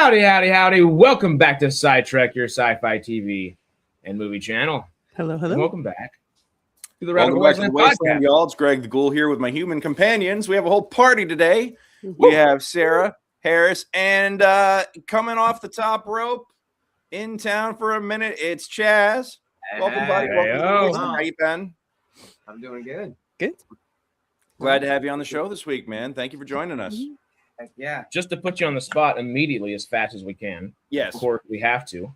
Howdy, howdy, howdy. Welcome back to SciTrek, your sci-fi TV and movie channel. Hello, hello. And welcome back to the Welcome back to the Wasteland, y'all. It's Greg the Ghoul here with my human companions. We have a whole party today. We have Sarah, Harris, and coming off the top rope in town for a minute, it's Chazz. Welcome, buddy. Welcome to the Wasteland. How you been? I'm doing good. Good. Glad to have you on the show this week, man. Thank you for joining us. Heck yeah. Just to put you on the spot immediately as fast as we can. Yes. Of course, we have to.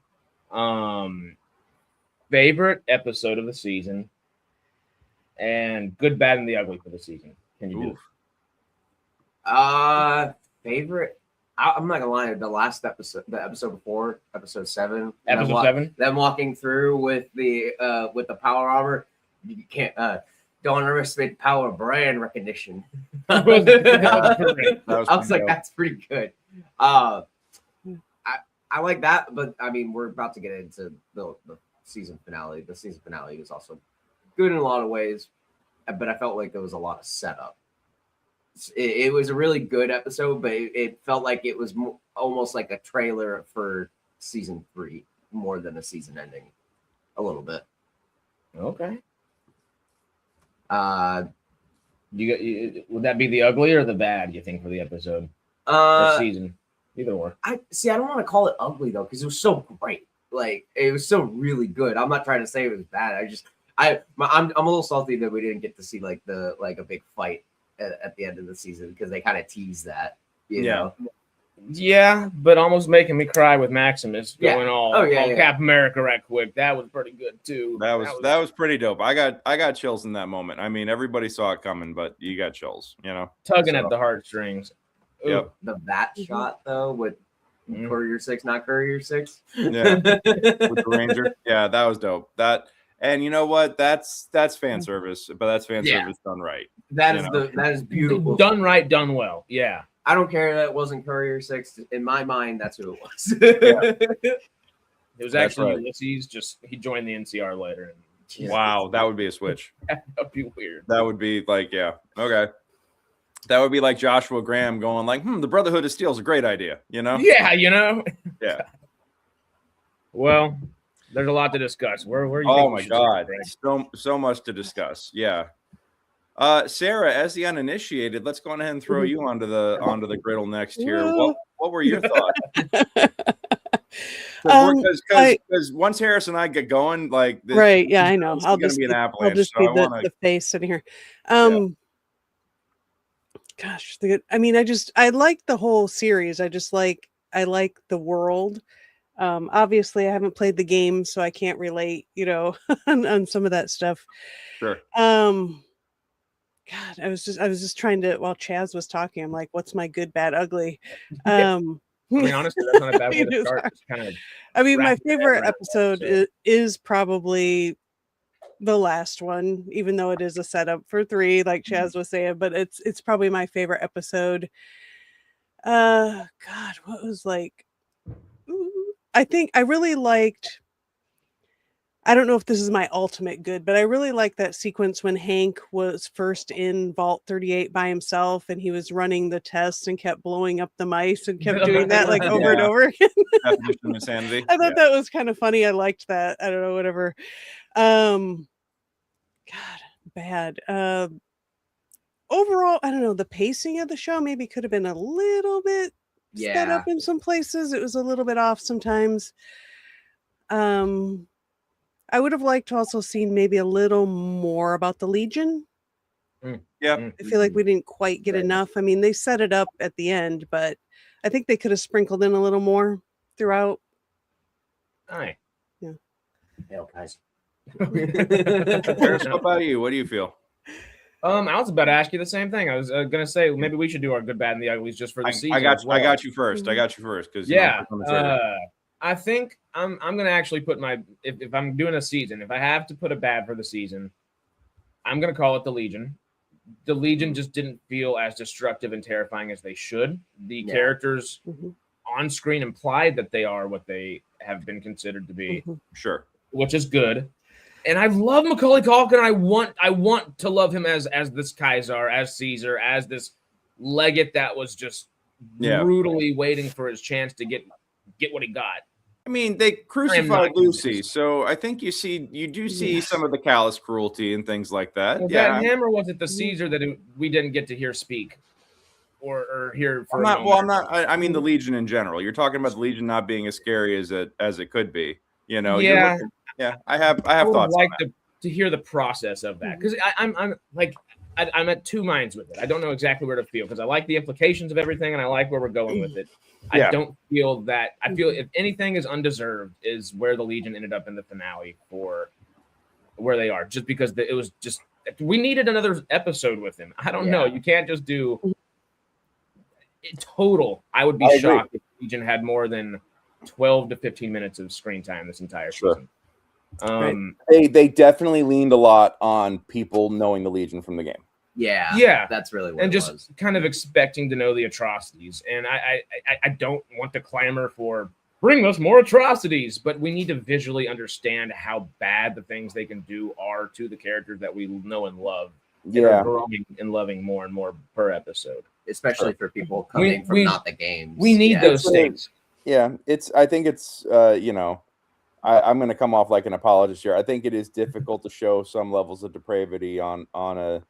Favorite episode of the season and good, bad, and the ugly for the season. Can you do it? Favorite? I'm not gonna lie. The last episode, the episode before, episode 7. Episode 7? Them walking through with the power armor. You can't don't underestimate the power of brand recognition. I was like, that's pretty good. I like that, but I mean, we're about to get into the season finale. The season finale is also good in a lot of ways, but I felt like there was a lot of setup. It was a really good episode, but it felt like it was almost like a trailer for season 3 more than a season ending, a little bit. Okay. Would that be the ugly or the bad, you think, for the episode or season? Either or. I don't want to call it ugly though, because it was so great. Like, it was so really good. I'm not trying to say it was bad. I'm a little salty that we didn't get to see like a big fight at the end of the season, because they kind of teased that. You know? Yeah, but almost making me cry with Maximus going all Cap America right quick. That was pretty good too. That was pretty dope. I got chills in that moment. I mean, everybody saw it coming, but you got chills, you know, tugging at the heartstrings. Yep. The bat shot though with Courier 6, not Courier 6. Yeah, with the Ranger. Yeah, that was dope. And you know what? That's fan service, but that's fan service done right. That is beautiful. Done right, done well. Yeah. I don't care that it wasn't Courier 6. In my mind, that's who it was. It was actually Ulysses. Just he joined the NCR later. And wow, that would be a switch. That'd be weird. That would be like, okay. That would be like Joshua Graham going like, the Brotherhood of Steel is a great idea, you know? Yeah, you know? Yeah. Well, there's a lot to discuss. Where you oh my God. So much to discuss. Yeah. Sarah, as the uninitiated, let's go ahead and throw you onto the griddle next here. What were your thoughts? Because once Harris and I get going, like this, right, yeah, I know. I'll just be an avalanche. I'll just be the face sitting here. Gosh, I like the whole series. I like the world. Obviously, I haven't played the game, so I can't relate, on some of that stuff. Sure. God, I was just trying to, while Chazz was talking, I'm like, what's my good, bad, ugly? I mean, honestly, that's not a bad way to start. It's kind of my favorite episode is probably the last one, even though it is a setup for 3, like Chazz was saying, but it's probably my favorite episode. God, what was like, I think I really liked, I don't know if this is my ultimate good, but I really like that sequence when Hank was first in Vault 38 by himself and he was running the tests and kept blowing up the mice and kept doing that like over and over again. Definition of insanity. I thought that was kind of funny. I liked that. I don't know, whatever. God, bad. Overall, I don't know. The pacing of the show maybe could have been a little bit sped up in some places. It was a little bit off sometimes. I would have liked to also seen maybe a little more about the Legion. Yeah. I feel like we didn't quite get enough. I mean, they set it up at the end, but I think they could have sprinkled in a little more throughout. All right. Yeah. Hell, guys. Harris, what about you? What do you feel? I was about to ask you the same thing. I was gonna say maybe we should do our good, bad, and the uglies just for the season. I got you first. Because I think I'm gonna actually put if I'm doing a season, if I have to put a bad for the season, I'm gonna call it the Legion. The Legion just didn't feel as destructive and terrifying as they should. The characters on screen implied that they are what they have been considered to be. Sure. Which is good. And I love Macaulay Culkin. I want to love him as this Kaiser, as Caesar, as this Legate that was just brutally waiting for his chance to get get what he got. I mean, they crucified Lucy, so I think you do see some of the callous cruelty and things like that. Was that him, or was it the Caesar that we didn't get to hear speak or hear? I mean, the Legion in general. You're talking about the Legion not being as scary as it could be. You know. Yeah. I have thoughts. Like to hear the process of that, because I'm at two minds with it. I don't know exactly where to feel, because I like the implications of everything and I like where we're going with it. I don't feel that. I feel if anything is undeserved is where the Legion ended up in the finale for where they are, just because it was just, we needed another episode with him. I don't know. You can't just do in total. I would be shocked if Legion had more than 12 to 15 minutes of screen time this entire season. They definitely leaned a lot on people knowing the Legion from the game. Yeah, that's really what and it just was. kind of expecting to know the atrocities. And I don't want to clamor for bring us more atrocities, but we need to visually understand how bad the things they can do are to the characters that we know and love. And are growing and loving more and more per episode, especially for people coming from not the games. We need those things. Yeah, I think it's I'm going to come off like an apologist here. I think it is difficult to show some levels of depravity on a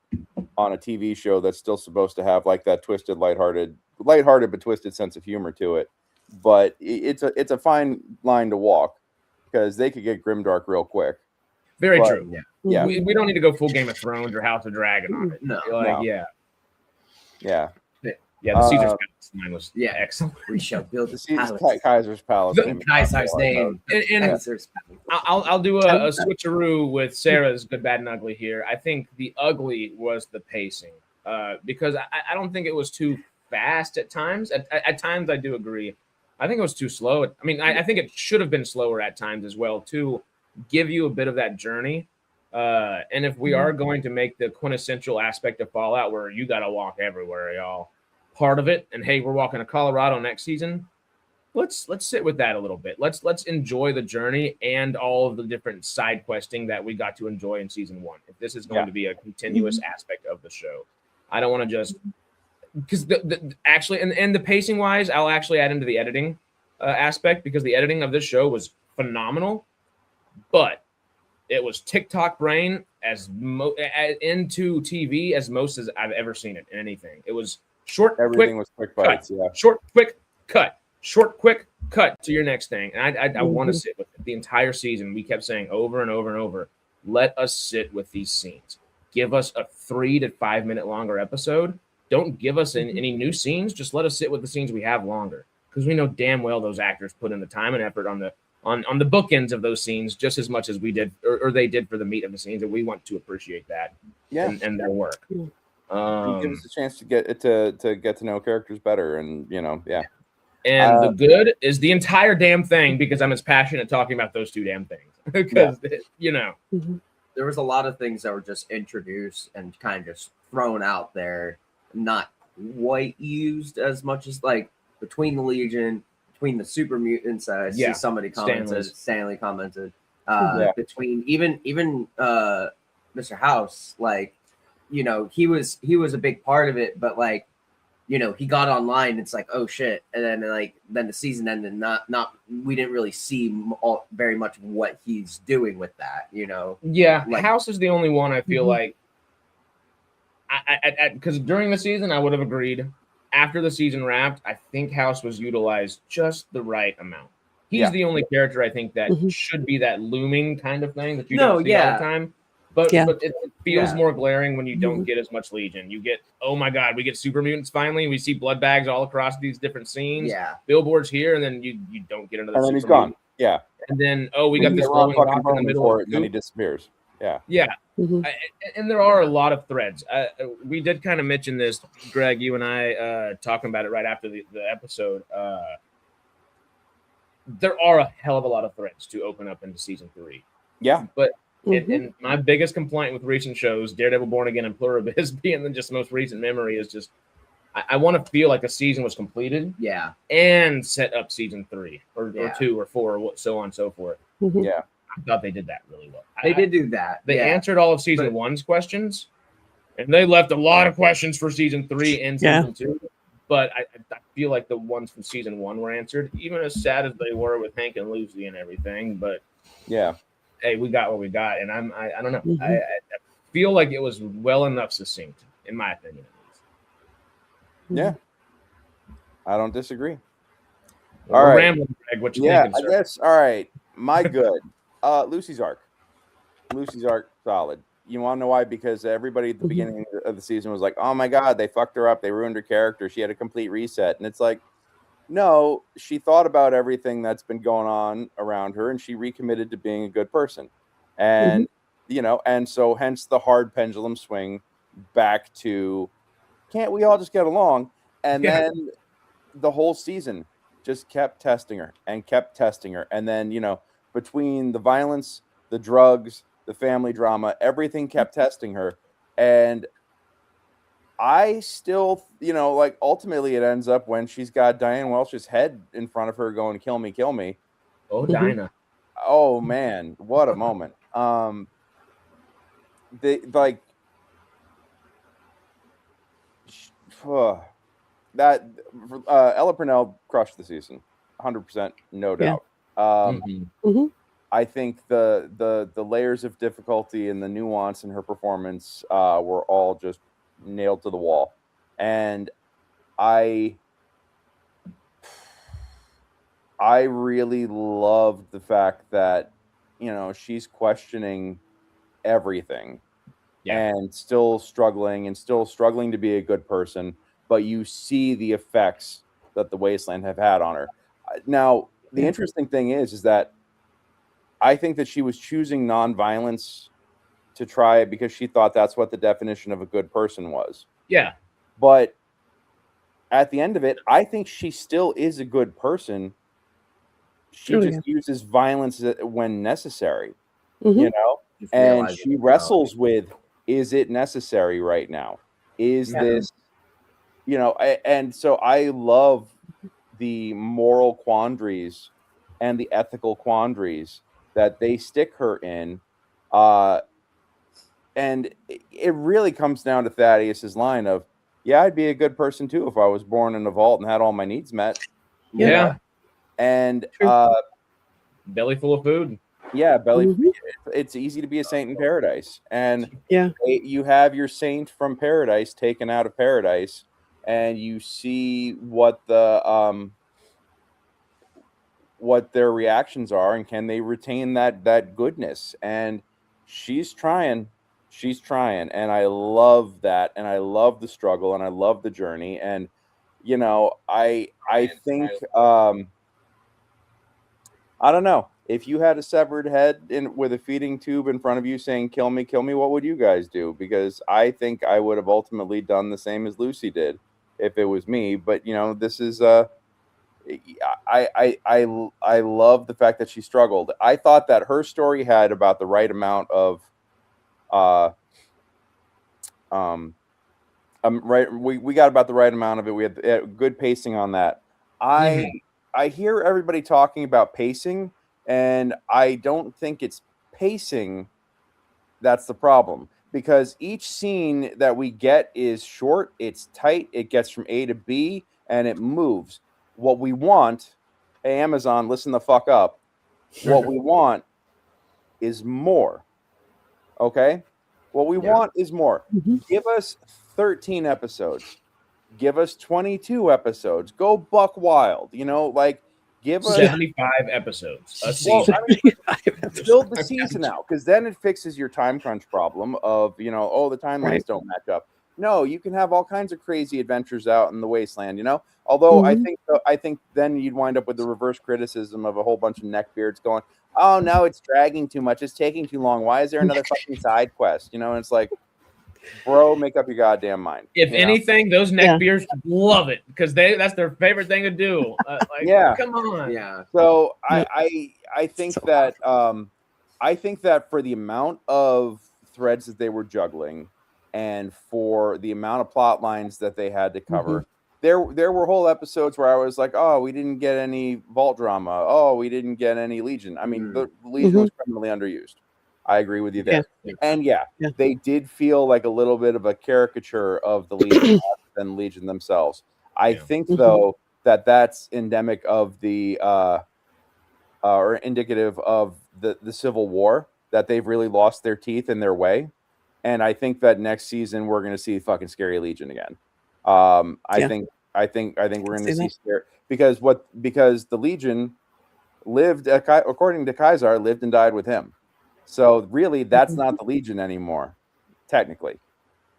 TV show that's still supposed to have like that twisted, lighthearted but twisted sense of humor to it. But it's a fine line to walk, because they could get grimdark real quick. Very true. Yeah. We don't need to go full Game of Thrones or House of Dragon on it. No. The Caesar's Palace line was excellent. We shall build the Kaiser's Palace. Kaiser's name. And I'll do a switcheroo with Sarah's good, bad, and ugly here. I think the ugly was the pacing, because I don't think it was too fast at times. At times, I do agree. I think it was too slow. I mean, I think it should have been slower at times as well, to give you a bit of that journey. And if we are going to make the quintessential aspect of Fallout where you got to walk everywhere, y'all, part of it, and hey, we're walking to Colorado next season, let's sit with that a little bit. Let's enjoy the journey and all of the different side questing that we got to enjoy in season 1. If this is going to be a continuous aspect of the show, I don't want to just, because actually, and the pacing wise, I'll actually add into the editing aspect, because the editing of this show was phenomenal, but it was TikTok brain into TV as most as I've ever seen it in anything. It was short, everything was quick bites. Cut. Short, quick cut. Short, quick cut to your next thing. And I want to sit with it. The entire season, we kept saying over and over and over, let us sit with these scenes. Give us a 3 to 5 minute longer episode. Don't give us any new scenes. Just let us sit with the scenes we have longer, because we know damn well those actors put in the time and effort on the bookends of those scenes just as much as we did, or they did for the meat of the scenes, and we want to appreciate that and their work. Give us a chance to get to know characters better, and And the good is the entire damn thing, because I'm as passionate talking about those two damn things. Because there was a lot of things that were just introduced and kind of just thrown out there, not quite used as much as like between the Legion, between the super mutants. I see somebody commented, Stanley commented, between even Mr. House, like, he was a big part of it, but like, he got online. It's like, oh shit, and then the season ended. Not we didn't really see very much of what he's doing with that. Yeah, like, House is the only one I feel like. Because during the season I would have agreed. After the season wrapped, I think House was utilized just the right amount. He's the only character I think that should be that looming kind of thing that you don't see all the time. But it feels more glaring when you don't get as much Legion. You get, oh my God, we get super mutants finally. We see blood bags all across these different scenes. Yeah. Billboards here, and then you don't get another. And then he's gone. Yeah. And then we got this glowing rock in the middle, and then he disappears. Yeah. Yeah. And there are a lot of threads. We did kind of mention this, Greg, you and I talking about it right after the episode. There are a hell of a lot of threads to open up into season 3. Yeah. But and my biggest complaint with recent shows, Daredevil, Born Again, and Pluribus being the just most recent memory, is just I want to feel like a season was completed. Yeah. And set up season 3 or 2 or 4 or so on and so forth. Yeah. I thought they did that really well. They did do that. They answered all of season 1's questions, and they left a lot of questions for season 3 and season 2. But I feel like the ones from season 1 were answered, even as sad as they were with Hank and Lucy and everything. But yeah, hey, we got what we got, and I don't know. Mhm. I feel like it was well enough succinct, in my opinion, at least. yeah. I don't disagree. We're All right. rambling, Greg. What you Yeah, thinking, I sir? guess. All right, my good. Lucy's arc. Lucy's arc, solid. You want to know why? Because everybody at the beginning of the season was like, "Oh my God, they fucked her up. They ruined her character. She had a complete reset." And it's like, no, she thought about everything that's been going on around her, and she recommitted to being a good person. And and so hence the hard pendulum swing back to, can't we all just get along? And then the whole season just kept testing her and kept testing her. And then, between the violence, the drugs, the family drama, everything kept testing her. And I still, ultimately it ends up when she's got Diane Welch's head in front of her going, "Kill me, kill me." Oh, Dinah. Oh man, what a moment. That Ella Purnell crushed the season, 100%, no doubt. I think the layers of difficulty and the nuance in her performance were all just nailed to the wall, and I really loved the fact that she's questioning everything and still struggling to be a good person, but you see the effects that the Wasteland have had on her. Now, the interesting thing is that I think that she was choosing nonviolence to try it because she thought that's what the definition of a good person was. Yeah. But at the end of it, I think she still is a good person. She just uses violence when necessary, and she wrestles with, is it necessary right now? Is this, and so I love the moral quandaries and the ethical quandaries that they stick her in. And it really comes down to Thaddeus's line of, yeah, I'd be a good person too if I was born in a vault and had all my needs met. Yeah. And belly full of food. Yeah, belly. It's easy to be a saint in paradise. And you have your saint from paradise taken out of paradise, and you see what what their reactions are, and can they retain that goodness. And she's trying, and I love that, and I love the struggle, and I love the journey. And I think I don't know, if you had a severed head with a feeding tube in front of you saying kill me, what would you guys do? Because I think I would have ultimately done the same as Lucy did if it was me. But this is I love the fact that she struggled. I thought that her story had about the right amount of we got about the right amount of it. We had good pacing on that. I hear everybody talking about pacing, and I don't think it's pacing that's the problem, because each scene that we get is short, it's tight, it gets from A to B, and it moves. What we want, hey, Amazon, listen the fuck up. What we want is more. Okay? What we want is more. Give us 13 episodes. Give us 22 episodes. Go buck wild. Give us 75 episodes a season. Build the season out, because then it fixes your time crunch problem of, the timelines don't match up. No, you can have all kinds of crazy adventures out in the Wasteland, Although I think then you'd wind up with the reverse criticism of a whole bunch of neckbeards going, "Oh no, it's dragging too much. It's taking too long. Why is there another fucking side quest?" And it's like, bro, make up your goddamn mind. If anything, those neckbeards love it because that's their favorite thing to do. Come on. Yeah. So I think that I think that for the amount of threads that they were juggling, and for the amount of plot lines that they had to cover, there were whole episodes where I was like, oh, we didn't get any vault drama. Oh, we didn't get any Legion. I mean, the Legion was criminally underused. I agree with you there. And they did feel like a little bit of a caricature of the Legion than Legion themselves. I think, though, that's endemic of the or indicative of the Civil War, that they've really lost their teeth in their way. And I think that next season we're going to see fucking Scary Legion again. I think we're going to see Scary, because the Legion lived, according to Kaisar, lived and died with him. So really, that's not the Legion anymore, technically.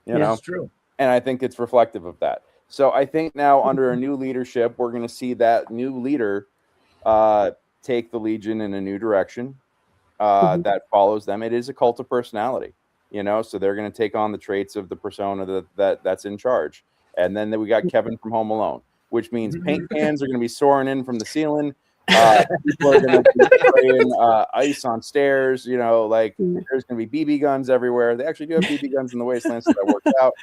You know, That's true. And I think it's reflective of that. So I think now under a new leadership, we're going to see that new leader take the Legion in a new direction that follows them. It is a cult of personality, you know, so they're going to take on the traits of the persona that's in charge. And then we got Kevin from Home Alone, which means paint cans are going to be soaring in from the ceiling. People are going to be spraying ice on stairs, you know, like there's going to be BB guns everywhere. They actually do have BB guns in the Wasteland, so that worked out.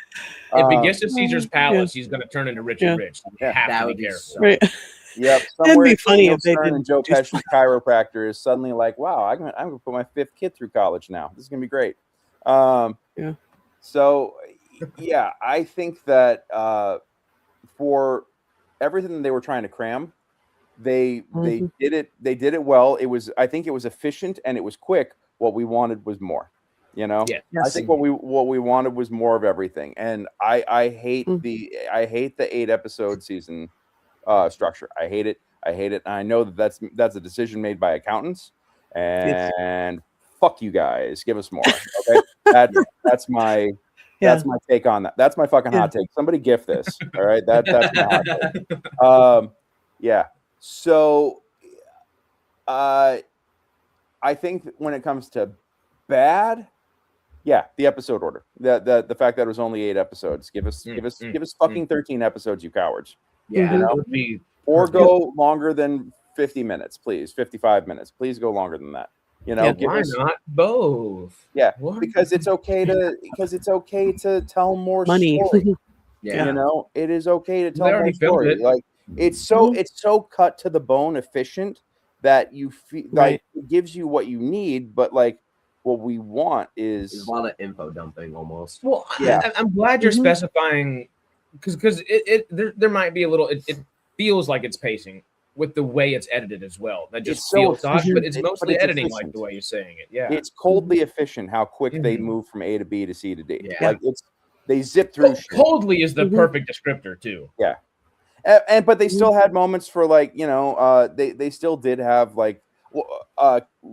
If he gets to Caesar's Palace, he's going to turn into Richard Rich. So you have to be careful. Right. Yep. That'd be funny if they did. And Joe Pesci's chiropractor is suddenly like, wow, I'm gonna put my 5th kid through college now. This is gonna be great. So yeah, I think that for everything that they were trying to cram, they did it well. I think it was efficient and it was quick. What we wanted was more. You know, I think what we wanted was more of everything. And I hate the 8-episode season structure. I hate it. And I know that's a decision made by accountants. And fuck you guys. Give us more. Okay, that's my take on that. That's my fucking hot take. Somebody gif this. All right, that's my hot take. Yeah. So, I think when it comes to bad, the episode order. The fact that it was only 8 episodes. Give us fucking 13 episodes, you cowards. Yeah, you know? Or go longer than 50 minutes, please. 55 minutes. Please go longer than that. You know, why not both? Yeah, because it's okay to tell more story. You know, it is okay to tell more story. Like it's so cut to the bone efficient that you feel like it gives you what you need, but like what we want is a lot of info dumping almost. Well, I'm glad you're specifying, because there might be a little. It feels like it's pacing with the way it's edited as well. That just feels odd, but it's mostly editing efficient. Like the way you're saying it. Yeah, it's coldly efficient how quick they move from A to B to C to D. Like they zip through. Coldly is the perfect descriptor too. Yeah, but they still had moments for like, you know, they still did have like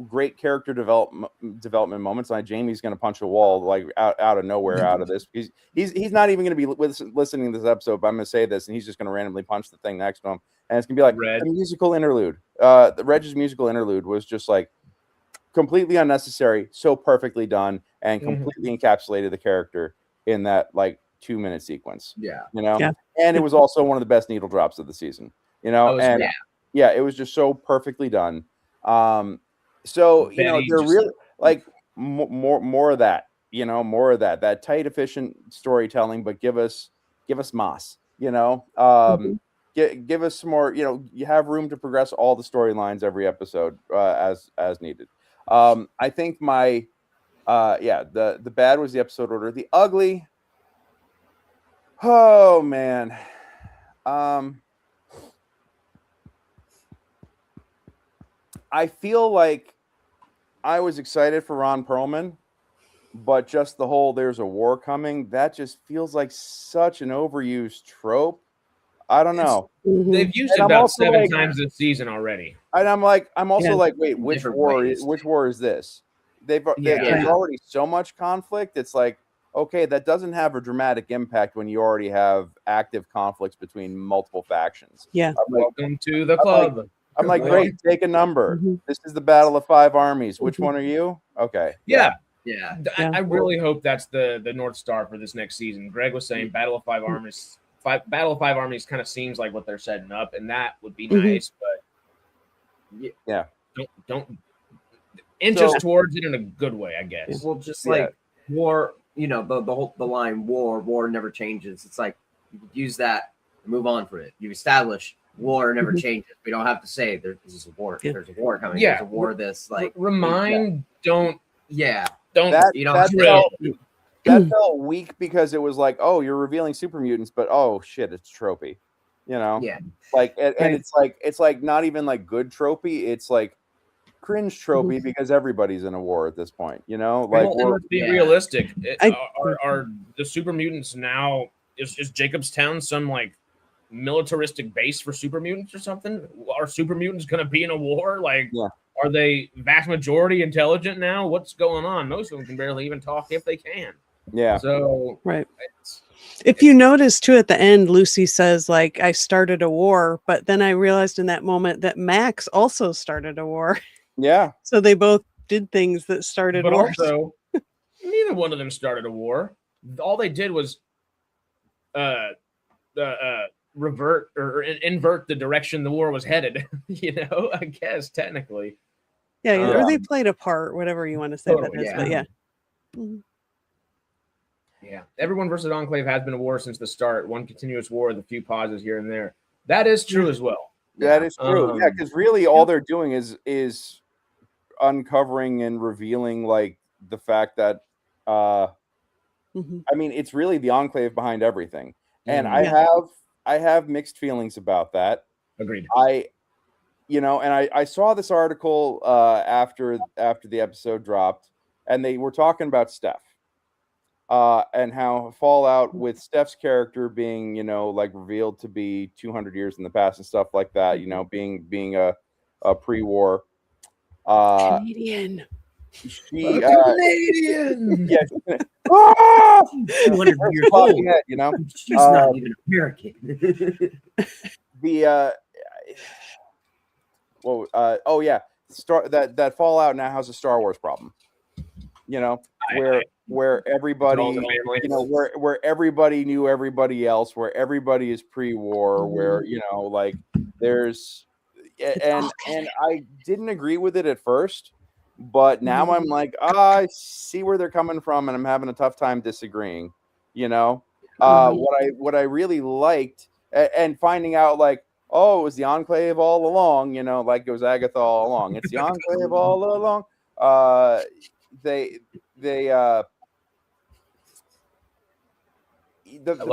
great character development moments. Like Jamie's going to punch a wall like out of nowhere out of this. He's not even going to be listening to this episode, but I'm going to say this, and he's just going to randomly punch the thing next to him, and it's going to be like a musical interlude. The Reg's musical interlude was just like completely unnecessary, so perfectly done, and completely encapsulated the character in that like 2-minute sequence. Yeah, you know, and it was also one of the best needle drops of the season. You know, and it was just so perfectly done. So you know, they're really like more of that, you know, more of that tight, efficient storytelling, but give us moss, you know, give us some more, you know, you have room to progress all the storylines every episode as needed. I think my the bad was the episode order. The ugly, oh man, I feel like I was excited for Ron Perlman, but just the whole "there's a war coming," that just feels like such an overused trope. I don't know. They've used it about 7 times this season already. And I'm also like, wait, which war is this? There's already so much conflict. It's like, okay, that doesn't have a dramatic impact when you already have active conflicts between multiple factions. Yeah. Welcome to the club. I'm like, great, take a number. This is the Battle of 5 Armies. Which one are you? Okay. Yeah. I really hope that's the North Star for this next season. Greg was saying Battle of 5 Armies. Battle of 5 Armies kind of seems like what they're setting up, and that would be nice, but don't inch us towards it in a good way, I guess. Well, just like war, you know, the line war never changes. It's like you could use that and move on from it. You've established war never changes. We don't have to say this is a war. There's a war coming. There's a war. This like don't. That felt weak because it was like, oh, you're revealing super mutants, but oh shit, it's tropey. You know, Yeah. like, and it's like not even like good tropey. It's like cringe tropey because everybody's in a war at this point. You know, like well, let's be realistic. I- Are the super mutants now? Is Jacobstown some like militaristic base for super mutants or something? Are super mutants going to be in a war? Like, are they vast majority intelligent now? What's going on? Most of them can barely even talk if they can. Yeah. So right. If you notice too, at the end, Lucy says like, "I started a war," but then I realized in that moment that Max also started a war. Yeah. So they both did things that started wars. But also, neither one of them started a war. All they did was revert or invert the direction the war was headed. You know, I guess technically. Yeah, or they played a part, whatever you want to say Totally, that is. But yeah. Mhm. Yeah, Everyone versus Enclave has been a war since the start. One continuous war with a few pauses here and there. That is true as well. That is true. Yeah, because really all they're doing is uncovering and revealing like the fact that I mean, it's really the Enclave behind everything. And I have mixed feelings about that. Agreed. I saw this article after the episode dropped, and they were talking about Steph. And how Fallout with Steph's character being, like revealed to be 200 years in the past and stuff like that, being a pre-war Canadian. She Canadian. Yeah. 200 years old. She's not even American. That Fallout now has a Star Wars problem. Where everybody, where everybody knew everybody else, where everybody is pre-war, where there's, and I didn't agree with it at first, but now I'm like, I see where they're coming from, and I'm having a tough time disagreeing. What I really liked, and finding out like, oh, it was the Enclave all along, like it was Agatha all along. It's the Enclave all along. The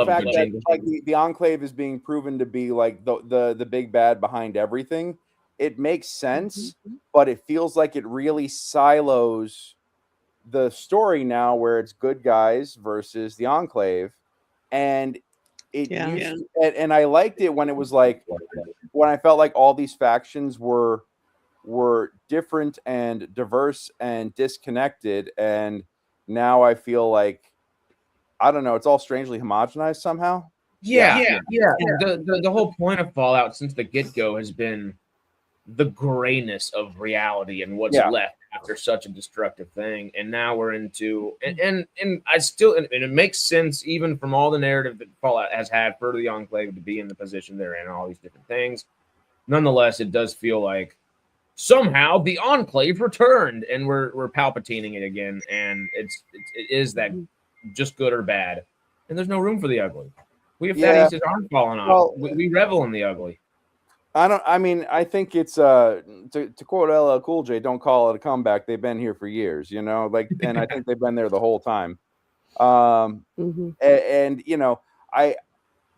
fact that like the Enclave is being proven to be like the big bad behind everything, it makes sense, but it feels like it really silos the story now, where it's good guys versus the Enclave, and and I liked it when it was like, when I felt like all these factions were different and diverse and disconnected, and now I feel like, I don't know, it's all strangely homogenized somehow. Yeah. The whole point of Fallout since the get-go has been the grayness of reality and what's left after such a destructive thing. And now we're into and I still, and it makes sense even from all the narrative that Fallout has had for the Enclave to be in the position they're in and all these different things. Nonetheless, it does feel like somehow the Enclave returned and we're palpatining it again, and it is that just good or bad, and there's no room for the ugly. We have fatties that aren't falling off. We revel in the ugly. I think it's to quote LL Cool J, don't call it a comeback. They've been here for years, and I think they've been there the whole time. And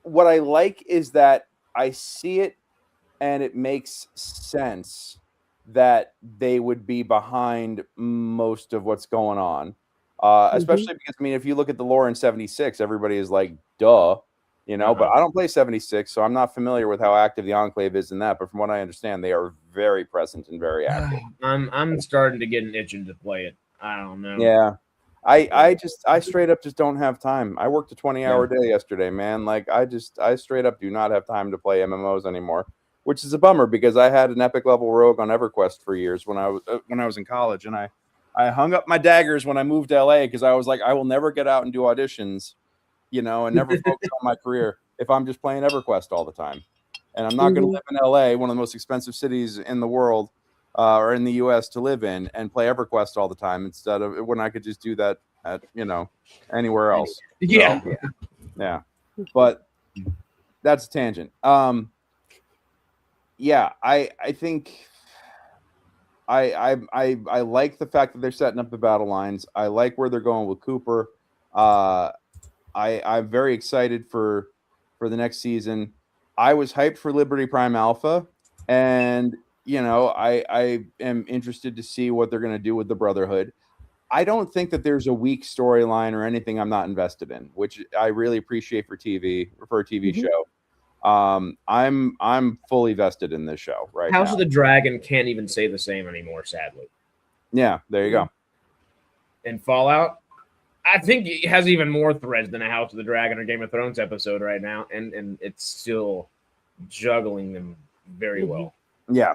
what I like is that I see it, and it makes sense that they would be behind most of what's going on. Especially because, if you look at the lore in 76, everybody is like, duh, but I don't play 76, so I'm not familiar with how active the Enclave is in that. But from what I understand, they are very present and very active. I'm starting to get an itching to play it. I don't know. Yeah. I straight up just don't have time. I worked a 20-hour day yesterday, man. Like I straight up do not have time to play MMOs anymore, which is a bummer because I had an epic level rogue on EverQuest for years when I was in college, and I hung up my daggers when I moved to LA because I was like, I will never get out and do auditions, and never focus on my career if I'm just playing EverQuest all the time. And I'm not going to live in LA, one of the most expensive cities in the world, or in the US to live in, and play EverQuest all the time instead of when I could just do that at, anywhere else. Yeah. So, yeah. But that's a tangent. I think I like the fact that they're setting up the battle lines. I like where they're going with Cooper. I'm very excited for the next season. I was hyped for Liberty Prime Alpha, and I am interested to see what they're going to do with the Brotherhood. I don't think that there's a weak storyline or anything I'm not invested in, which I really appreciate for a TV show. I'm fully vested in this show right now. House of the Dragon can't even say the same anymore, sadly. Yeah, there you go. And Fallout, I think it has even more threads than a House of the Dragon or Game of Thrones episode right now, and it's still juggling them very well. Yeah,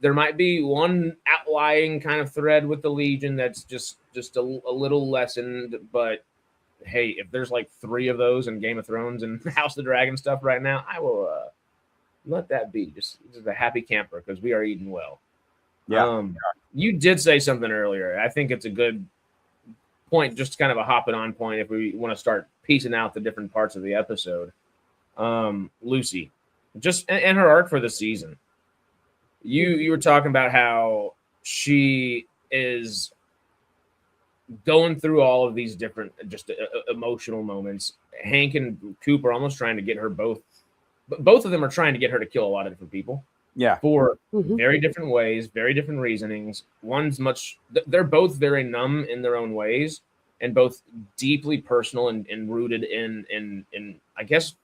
there might be one outlying kind of thread with the Legion that's just a little lessened, but hey, if there's like 3 of those in Game of Thrones and House of the Dragon stuff right now, I will let that be just a happy camper because we are eating well. Yeah. You did say something earlier. I think it's a good point, just kind of a hopping on point if we want to start piecing out the different parts of the episode. Lucy, and her arc for the season. You were talking about how she is going through all of these different just emotional moments. Hank and Coop are almost trying to get her both of them are trying to get her to kill a lot of different people. Yeah. For very different ways, very different reasonings. They're both very numb in their own ways and both deeply personal and rooted in I guess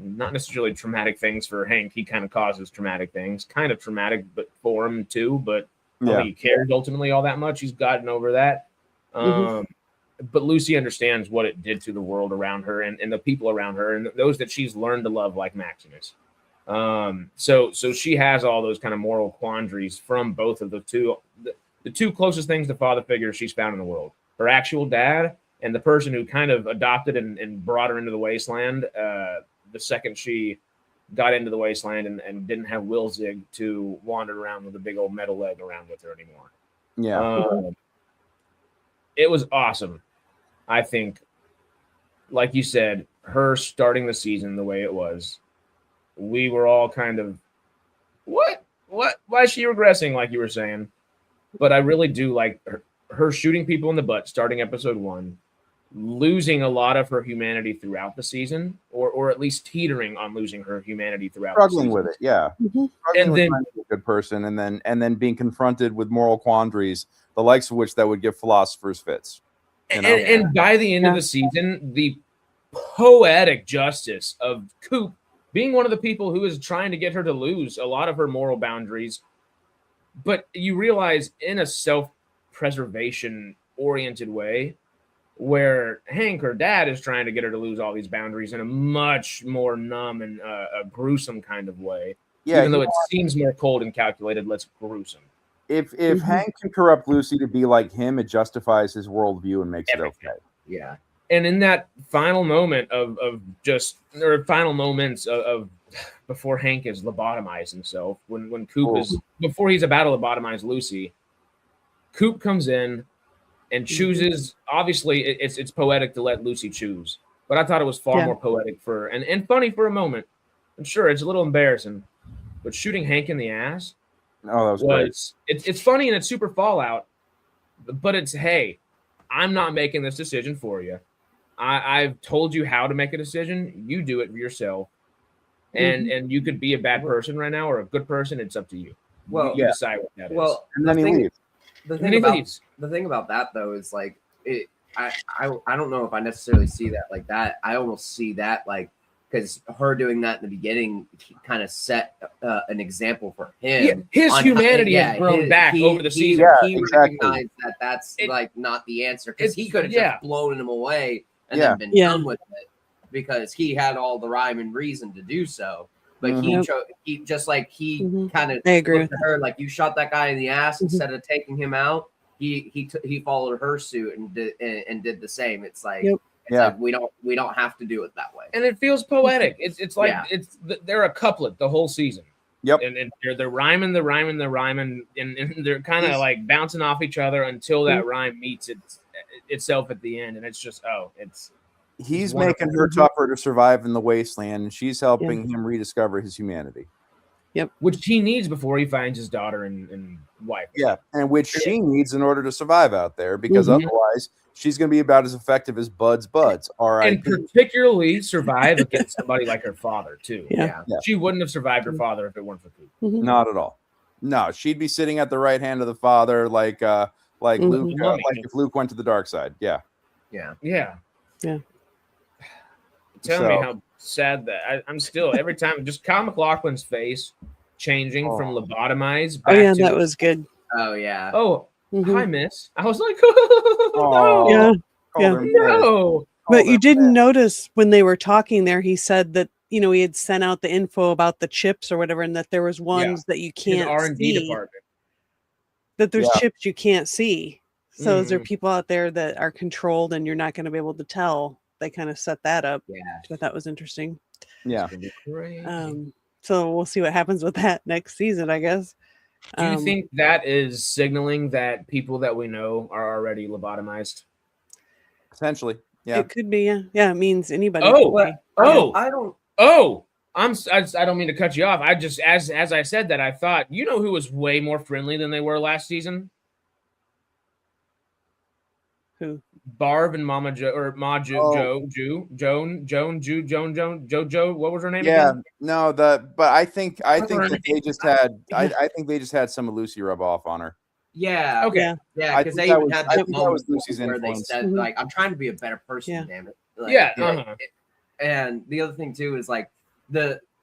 not necessarily traumatic things for Hank. He kind of causes traumatic things, kind of traumatic, but for him too. But I don't think he cares ultimately all that much. He's gotten over that. But Lucy understands what it did to the world around her and the people around her and those that she's learned to love, like Maximus. So she has all those kind of moral quandaries from both of the two closest things to father figures she's found in the world: her actual dad and the person who kind of adopted and brought her into the Wasteland. The second she got into the Wasteland and didn't have Wilzig to wander around with a big old metal leg around with her anymore. Yeah. It was awesome. I think, like you said, her starting the season the way it was, we were all kind of, what? Why is she regressing, like you were saying? But I really do like her shooting people in the butt starting episode 1, losing a lot of her humanity throughout the season, or at least teetering on losing her humanity throughout the season. Struggling with it, yeah. And then trying to be a good person, and then being confronted with moral quandaries, the likes of which that would give philosophers fits. And by the end of the season, the poetic justice of Coop being one of the people who is trying to get her to lose a lot of her moral boundaries. But you realize in a self-preservation oriented way, where Hank, her dad, is trying to get her to lose all these boundaries in a much more numb and a gruesome kind of way. Yeah, even though it seems more cold and calculated, less gruesome. If Hank can corrupt Lucy to be like him, it justifies his worldview and makes it okay. Yeah. And in that final moment final moments of before Hank is lobotomized himself, when Coop before he's about to lobotomize Lucy, Coop comes in and chooses. Obviously, it's poetic to let Lucy choose, but I thought it was far more poetic and funny for a moment. I'm sure it's a little embarrassing, but shooting Hank in the ass. Oh, that was great. It's funny and it's super Fallout, but it's, hey, I'm not making this decision for you. I've told you how to make a decision. You do it yourself. And you could be a bad person right now or a good person. It's up to you. Well, you decide what that is. Well, and then he leaves. The thing about that though is like I don't know if I necessarily see that like that. I almost see that like because her doing that in the beginning kind of set an example for him. Yeah, his humanity has grown back over the season. He recognized that that's like not the answer because he could have just blown him away and then been done with it because he had all the rhyme and reason to do so. But he just like he kind of looked at her like you shot that guy in the ass instead of taking him out. He followed her suit and did the same. It's like. It's like we don't have to do it that way, and it feels poetic. It's like they're a couplet the whole season. Yep, and they're rhyming, and they're kind of like bouncing off each other until that rhyme meets itself at the end, and it's just he's making her tougher to survive in the Wasteland, and she's helping him rediscover his humanity. Yep, which he needs before he finds his daughter and wife. Yeah, and which she needs in order to survive out there, because otherwise she's going to be about as effective as Buds. All right, and particularly survive against somebody like her father too. Yeah. She wouldn't have survived her father if it weren't for Coop. Mhm. Not at all. No, she'd be sitting at the right hand of the father, like Luke, like if Luke went to the dark side. Yeah. Tell me how sad that I'm still every time just Kyle MacLachlan's face changing from lobotomized back to that was good. Oh yeah. oh Mhm. hi miss. I was like Yeah. no. But you didn't notice when they were talking there, he said that, he had sent out the info about the chips or whatever, and that there was ones that you His can't R&D see. department. That there's chips you can't see. So is there Mhm. people out there that are controlled and you're not going to be able to tell? They kind of set that up. Yeah. Which I thought was interesting. Yeah. So we'll see what happens with that next season, I guess. Do you think that is signaling that people that we know are already lobotomized? Potentially. Yeah. It could be. Yeah. It means anybody. Oh, could be. I don't. Oh, I don't mean to cut you off. I just as I said that, I thought, who was way more friendly than they were last season? Who? Barb and Mama Jo or Ma Jo Joan. What was her name? Yeah, again? no, but I think that they just had I think they just had some of Lucy rub off on her. Yeah. Okay. Yeah, I because think they that even was- had I that think that was moment Lucy's where they influence. said, Mhm. like, I'm trying to be a better person, Yeah. damn it. Like, Yeah. And the other thing too is like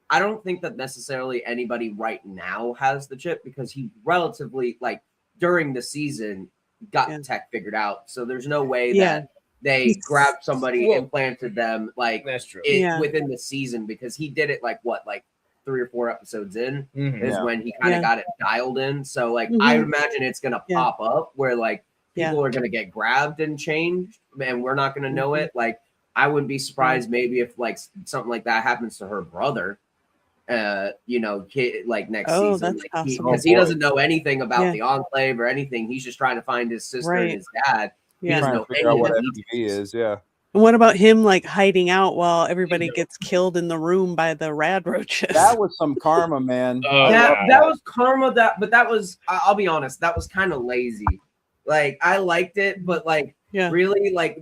I don't think that necessarily anybody right now has the chip because he relatively like during the season got the tech figured out. So there's no way that they grabbed somebody, implanted them like That's true. within the season because he did it like 3 or 4 episodes in Mhm. is when he kind of got it dialed in. So like I imagine it's gonna pop up where like people are gonna get grabbed and changed and we're not gonna know it. Like I wouldn't be surprised maybe if like something like that happens to her brother. Like next season, that's like, possible. because he doesn't know anything about the Enclave or anything. He's just trying to find his sister and his dad. He doesn't Trying know to figure out any what of the FTV is. Yeah. And what about him like hiding out while everybody gets killed in the room by the rad roaches? That was some karma, man. That was karma. But that was, I'll be honest, that was kind of lazy. Like I liked it, but like really, like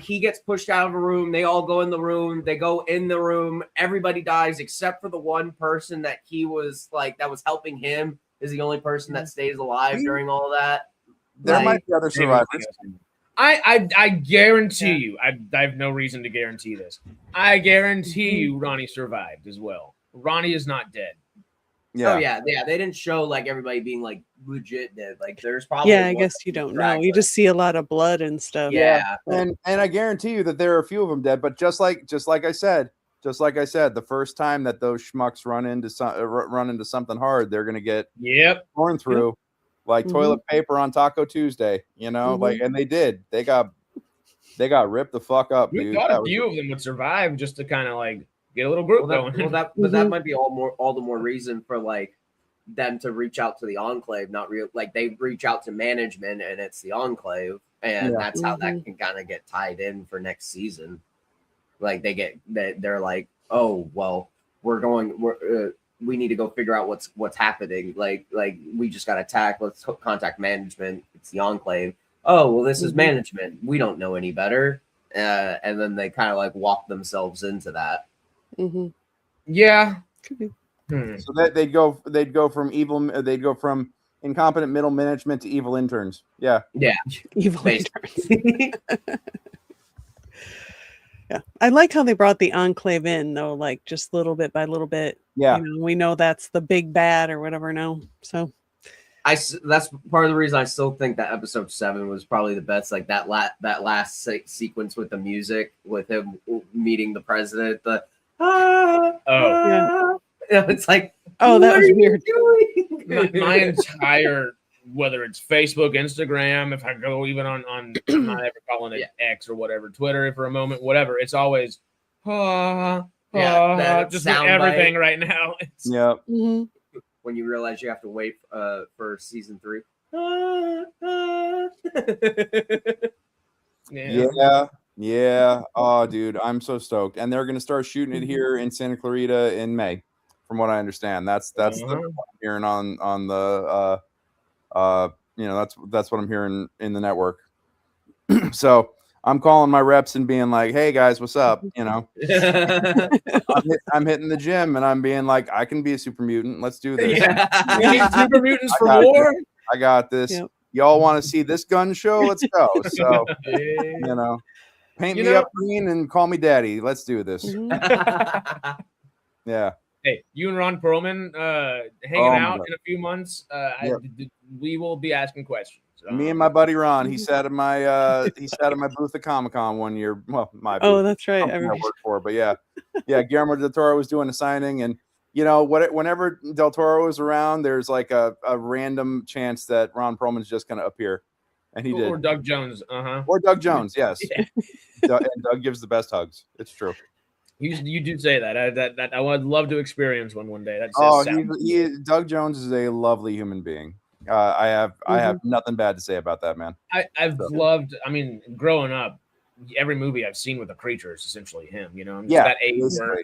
he gets pushed out of a room. They all go in the room. They go in the room. Everybody dies except for the one person that he was like that was helping him is the only person that stays alive during all that. There might be other survivors. I guarantee you, I have no reason to guarantee this. I guarantee you Ronnie survived as well. Ronnie is not dead. Yeah. Oh yeah. They didn't show like everybody being like legit dead. Like there's probably I guess you don't know. You just see a lot of blood and stuff. Yeah. And I guarantee you that there are a few of them dead. But just like I said, the first time that those schmucks run into something hard, they're gonna get torn through like toilet paper on Taco Tuesday. Like, and they did. They got ripped the fuck up, We dude. thought a few of them would survive just to kind of like get a little group going. That might be all the more reason for like them to reach out to the Enclave, not real like they reach out to management and it's the Enclave, and that's how that can kind of get tied in for next season. Like they're like, oh well, we need to go figure out what's happening. Like we just got attacked. Let's contact management. It's the Enclave. Oh well, this is management. We don't know any better. And then they kind of like walk themselves into that. Yeah. So that they'd go from incompetent middle management to evil interns. Yeah. Evil interns. Yeah. I like how they brought the Enclave in though, like just little bit by little bit. Yeah. We know that's the big bad or whatever now. So that's part of the reason I still think that episode 7 was probably the best. Like that last sequence with the music, with him meeting the president. It's like, that was weird. My entire, whether it's Facebook, Instagram, if I go even on I'm not ever calling it X or whatever, Twitter for a moment, whatever. It's always just with everything right now. Yeah. When you realize you have to wait for season 3. Yeah. Oh, dude, I'm so stoked. And they're gonna start shooting it here in Santa Clarita in May, from what I understand. That's what I'm hearing on the that's what I'm hearing in the network. So I'm calling my reps and being like, "Hey guys, what's up?" You know, I'm hitting the gym and I'm being like, "I can be a super mutant. Let's do this. Yeah. You need super mutants for got war? I got this. Yep. Y'all want to see this gun show? Let's go." So you know, paint me up green and call me daddy. Let's do this. Mhm. Yeah. Hey, you and Ron Perlman hanging out in a few months. We will be asking questions. Me and my buddy Ron, he sat in my booth at Comic-Con one year. Well, my booth. Oh, that's right. I work for, but yeah, Guillermo del Toro was doing a signing, and you know whenever del Toro is around, there's like a random chance that Ron Perlman's just going to appear, and he did. Or Doug Jones, Or Doug Jones, yes. Yeah. And Doug gives the best hugs. It's true. You do say that. That I would love to experience one day. Doug Jones is a lovely human being. I have nothing bad to say about that man. I've loved. I mean, growing up, every movie I've seen with a creature is essentially him. You know, that age where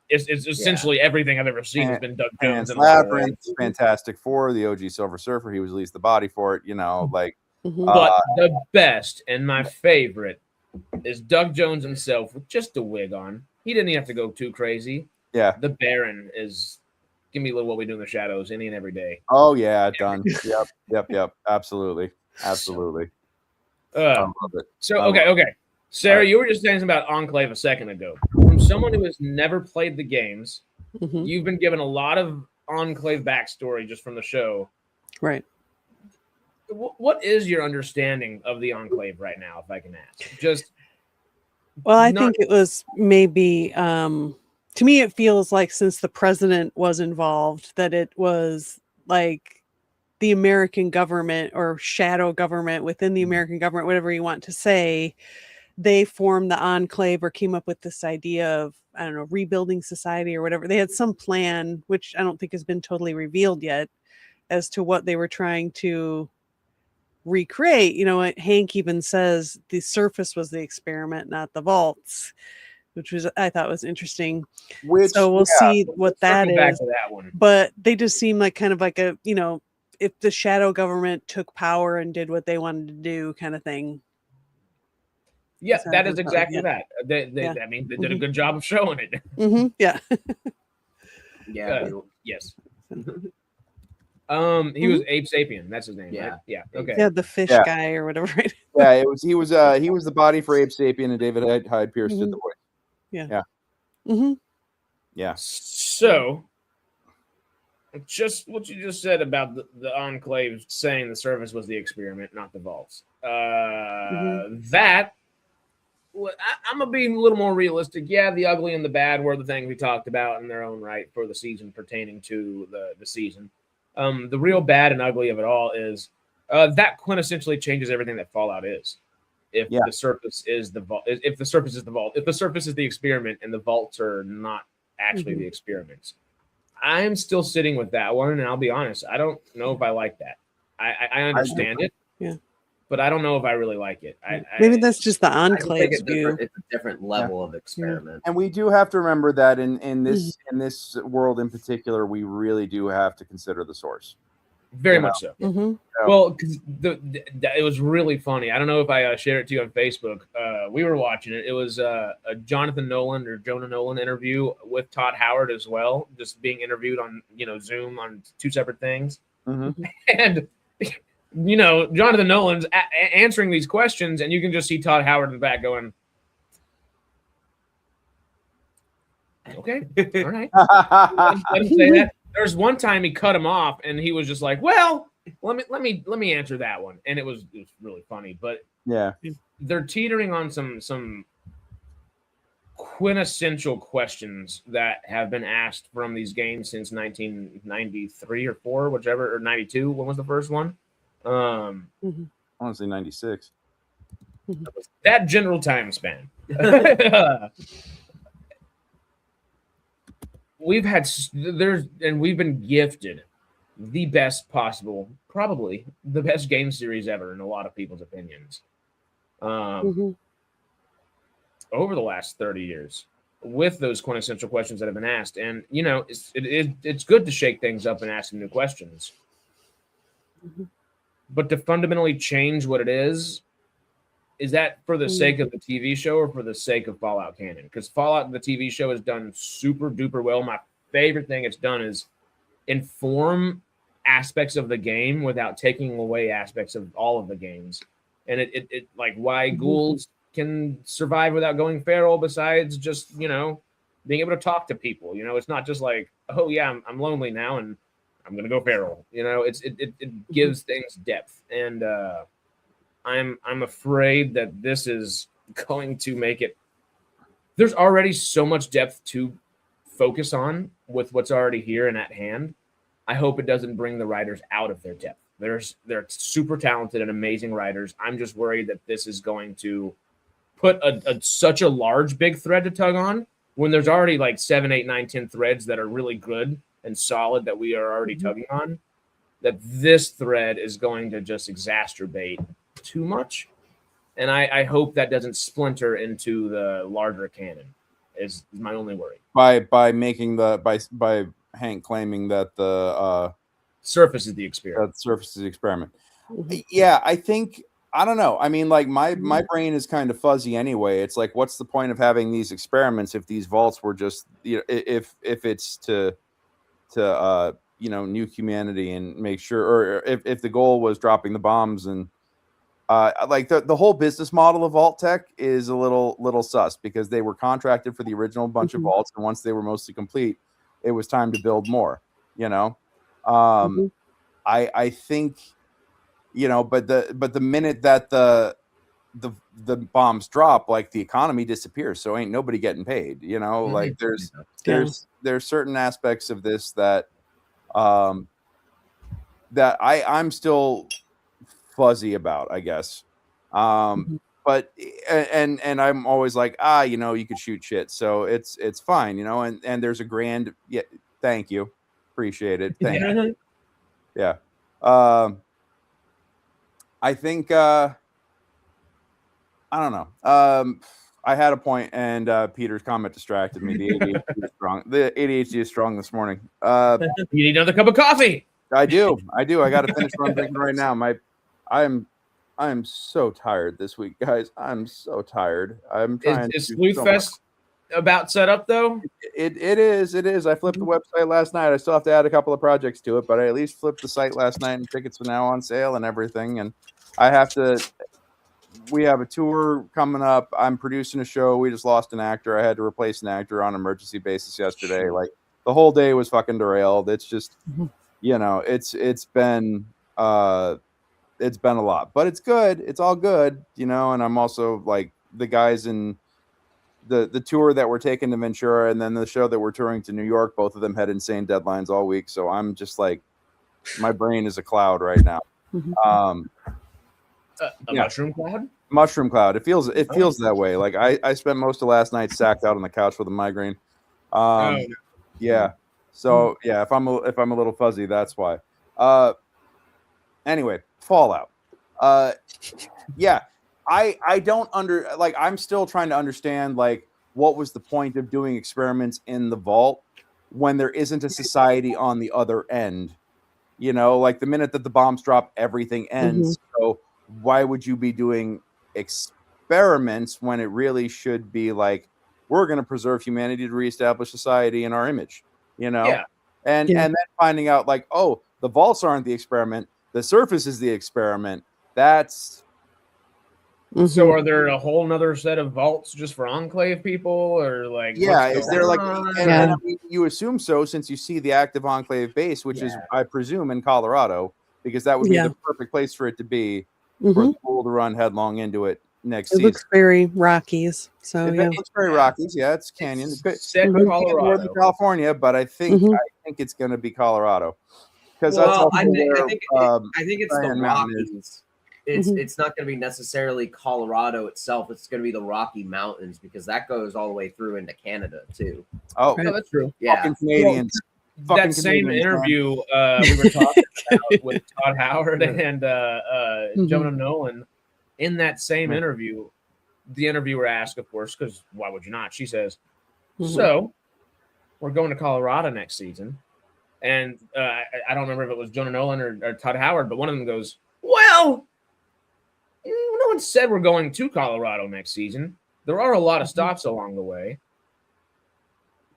it's essentially everything I've ever seen has been Doug Jones. Labyrinth, Fantastic Four, the OG Silver Surfer. He was at least the body for it. You know, like. But the best and my favorite is Doug Jones himself with just a wig on. He didn't even have to go too crazy. Yeah. The Baron is give me a little What We Do in the Shadows any and every day. Oh yeah, done. Yep. Absolutely. I love it. So okay. Sarah, you were just saying something about Enclave a second ago. From someone who has never played the games, you've been given a lot of Enclave backstory just from the show. Right. What is your understanding of the Enclave right now, if I can ask? Well, I think it was maybe, to me, it feels like since the president was involved, that it was like the American government or shadow government within the American government, whatever you want to say, they formed the Enclave or came up with this idea of, I don't know, rebuilding society or whatever. They had some plan, which I don't think has been totally revealed yet, as to what they were trying to recreate. You know, Hank even says the surface was the experiment, not the vaults, which was I thought was interesting. So we'll see what that is. Back to that one. But they just seem like kind of like a, you know, if the shadow government took power and did what they wanted to do, kind of thing. Yeah, that is exactly that. I mean, they did a good job of showing it. Yeah. Yes. He was Ape Sapien. That's his name. Yeah. Right? Yeah. Okay. Yeah, the fish guy or whatever. Right? Yeah, he was the body for Ape Sapien, and David Hyde Pierce did the voice. Yeah. Yeah. So, just what you just said about the Enclave saying the surface was the experiment, not the vaults. That. I'm gonna be a little more realistic. Yeah, the ugly and the bad were the things we talked about in their own right for the season pertaining to the season. The real bad and ugly of it all is that quintessentially changes everything that Fallout is. If the surface is the vault, if the surface is the vault, if the surface is the experiment and the vaults are not actually the experiments, I'm still sitting with that one. And I'll be honest, I don't know if I like that. I understand it. Yeah. But I don't know if I really like it. Maybe that's just the Enclave's view. It's a different level of experiment. And we do have to remember that in this world in particular, we really do have to consider the source. Very much so. Well, because it was really funny. I don't know if I shared it to you on Facebook. We were watching it. It was a Jonah Nolan interview with Todd Howard as well, just being interviewed on Zoom on two separate things. And Jonathan Nolan's answering these questions, and you can just see Todd Howard in the back going, "Okay, all right." Let him say that. There's one time he cut him off, and he was just like, "Well, let me answer that one," and it was really funny. But yeah, they're teetering on some quintessential questions that have been asked from these games since 1993 or 4, whichever, or 92. When was the first one? Honestly, 96. That general time span. We've been gifted the best possible, probably the best game series ever in a lot of people's opinions. Over the last 30 years, with those quintessential questions that have been asked, and it's good to shake things up and ask some new questions. But to fundamentally change what it is, is that for the sake of the TV show or for the sake of Fallout canon? Because Fallout, the TV show, has done super duper well. My favorite thing it's done is inform aspects of the game without taking away aspects of all of the games. And it like why ghouls can survive without going feral, besides just, you know, being able to talk to people. You know, it's not just like, oh yeah, I'm lonely now and I'm gonna go feral. You know, it gives things depth. And I'm afraid that this is going to make it. There's already so much depth to focus on with what's already here and at hand. I hope it doesn't bring the writers out of their depth. They're super talented and amazing writers. I'm just worried that this is going to put such a big thread to tug on when there's already like 7, 8, 9, 10 threads that are really good and solid that we are already tugging on. That this thread is going to just exacerbate too much, and I hope that doesn't splinter into the larger canon. Is my only worry. By making by Hank claiming that the surface is the experiment. That surface is the experiment. Yeah, I think, I don't know. I mean, like my brain is kind of fuzzy anyway. It's like, what's the point of having these experiments if these vaults were just, you know, if it's to you know, nuke humanity and make sure, or if the goal was dropping the bombs and like the whole business model of Vault Tech is a little sus, because they were contracted for the original bunch of vaults, and once they were mostly complete, it was time to build more. You know, I think, you know, but the minute that the bombs drop, like the economy disappears, so ain't nobody getting paid. You know, like there's certain aspects of this that that I'm still fuzzy about, I guess. But and I'm always like, you know, you could shoot shit, so it's fine, you know, and there's a grand, yeah, thank you, appreciate it, thank you. Yeah. I think I don't know. I had a point, and Peter's comment distracted me. The ADHD is strong. The ADHD is strong this morning. You need another cup of coffee. I do. I got to finish what I'm drinking right now. I'm so tired this week, guys. I'm so tired. I'm trying. Is Sleuth Fest about set up though? It is. I flipped the website last night. I still have to add a couple of projects to it, but I at least flipped the site last night, and tickets are now on sale and everything. And I have to. We have a tour coming up. I'm producing a show. We just lost an actor. I had to replace an actor on an emergency basis yesterday. Like, the whole day was fucking derailed. It's just, you know, it's been a lot, but it's good. It's all good, you know. And I'm also like, the guys in the tour that we're taking to Ventura, and then the show that we're touring to New York, both of them had insane deadlines all week. So I'm just like, my brain is a cloud right now. Mushroom cloud? Mushroom cloud. It feels that way. Like I spent most of last night sacked out on the couch with a migraine. Yeah. So yeah, if I'm a little fuzzy, that's why. Anyway, Fallout. Yeah. I don't I'm still trying to understand, like, what was the point of doing experiments in the vault when there isn't a society on the other end? You know, like, the minute that the bombs drop, everything ends. So why would you be doing experiments when it really should be like, we're going to preserve humanity to reestablish society in our image, you know? Yeah. And then finding out, like, oh, the vaults aren't the experiment, the surface is the experiment. That's so are there a whole nother set of vaults just for Enclave people, or like, is there like, and I mean, you assume so, since you see the active Enclave base, which is, I presume, in Colorado, because that would be the perfect place for it to be, for the pool to run headlong into it next season. It looks very Rockies. So it looks very Rockies. Yeah, it's canyon. It's set in Colorado, California, but I think it's going to be Colorado, because I think it's the Rockies. It's not going to be necessarily Colorado itself. It's going to be the Rocky Mountains, because that goes all the way through into Canada too. Oh, that's true. Yeah, fucking Canadians. That same interview we were talking about with Todd Howard and Jonah Nolan. In that same interview, the interviewer asked, of course, because why would you not? She says, so we're going to Colorado next season. And I don't remember if it was Jonah Nolan or Todd Howard, but one of them goes, well, no one said we're going to Colorado next season. There are a lot of stops along the way.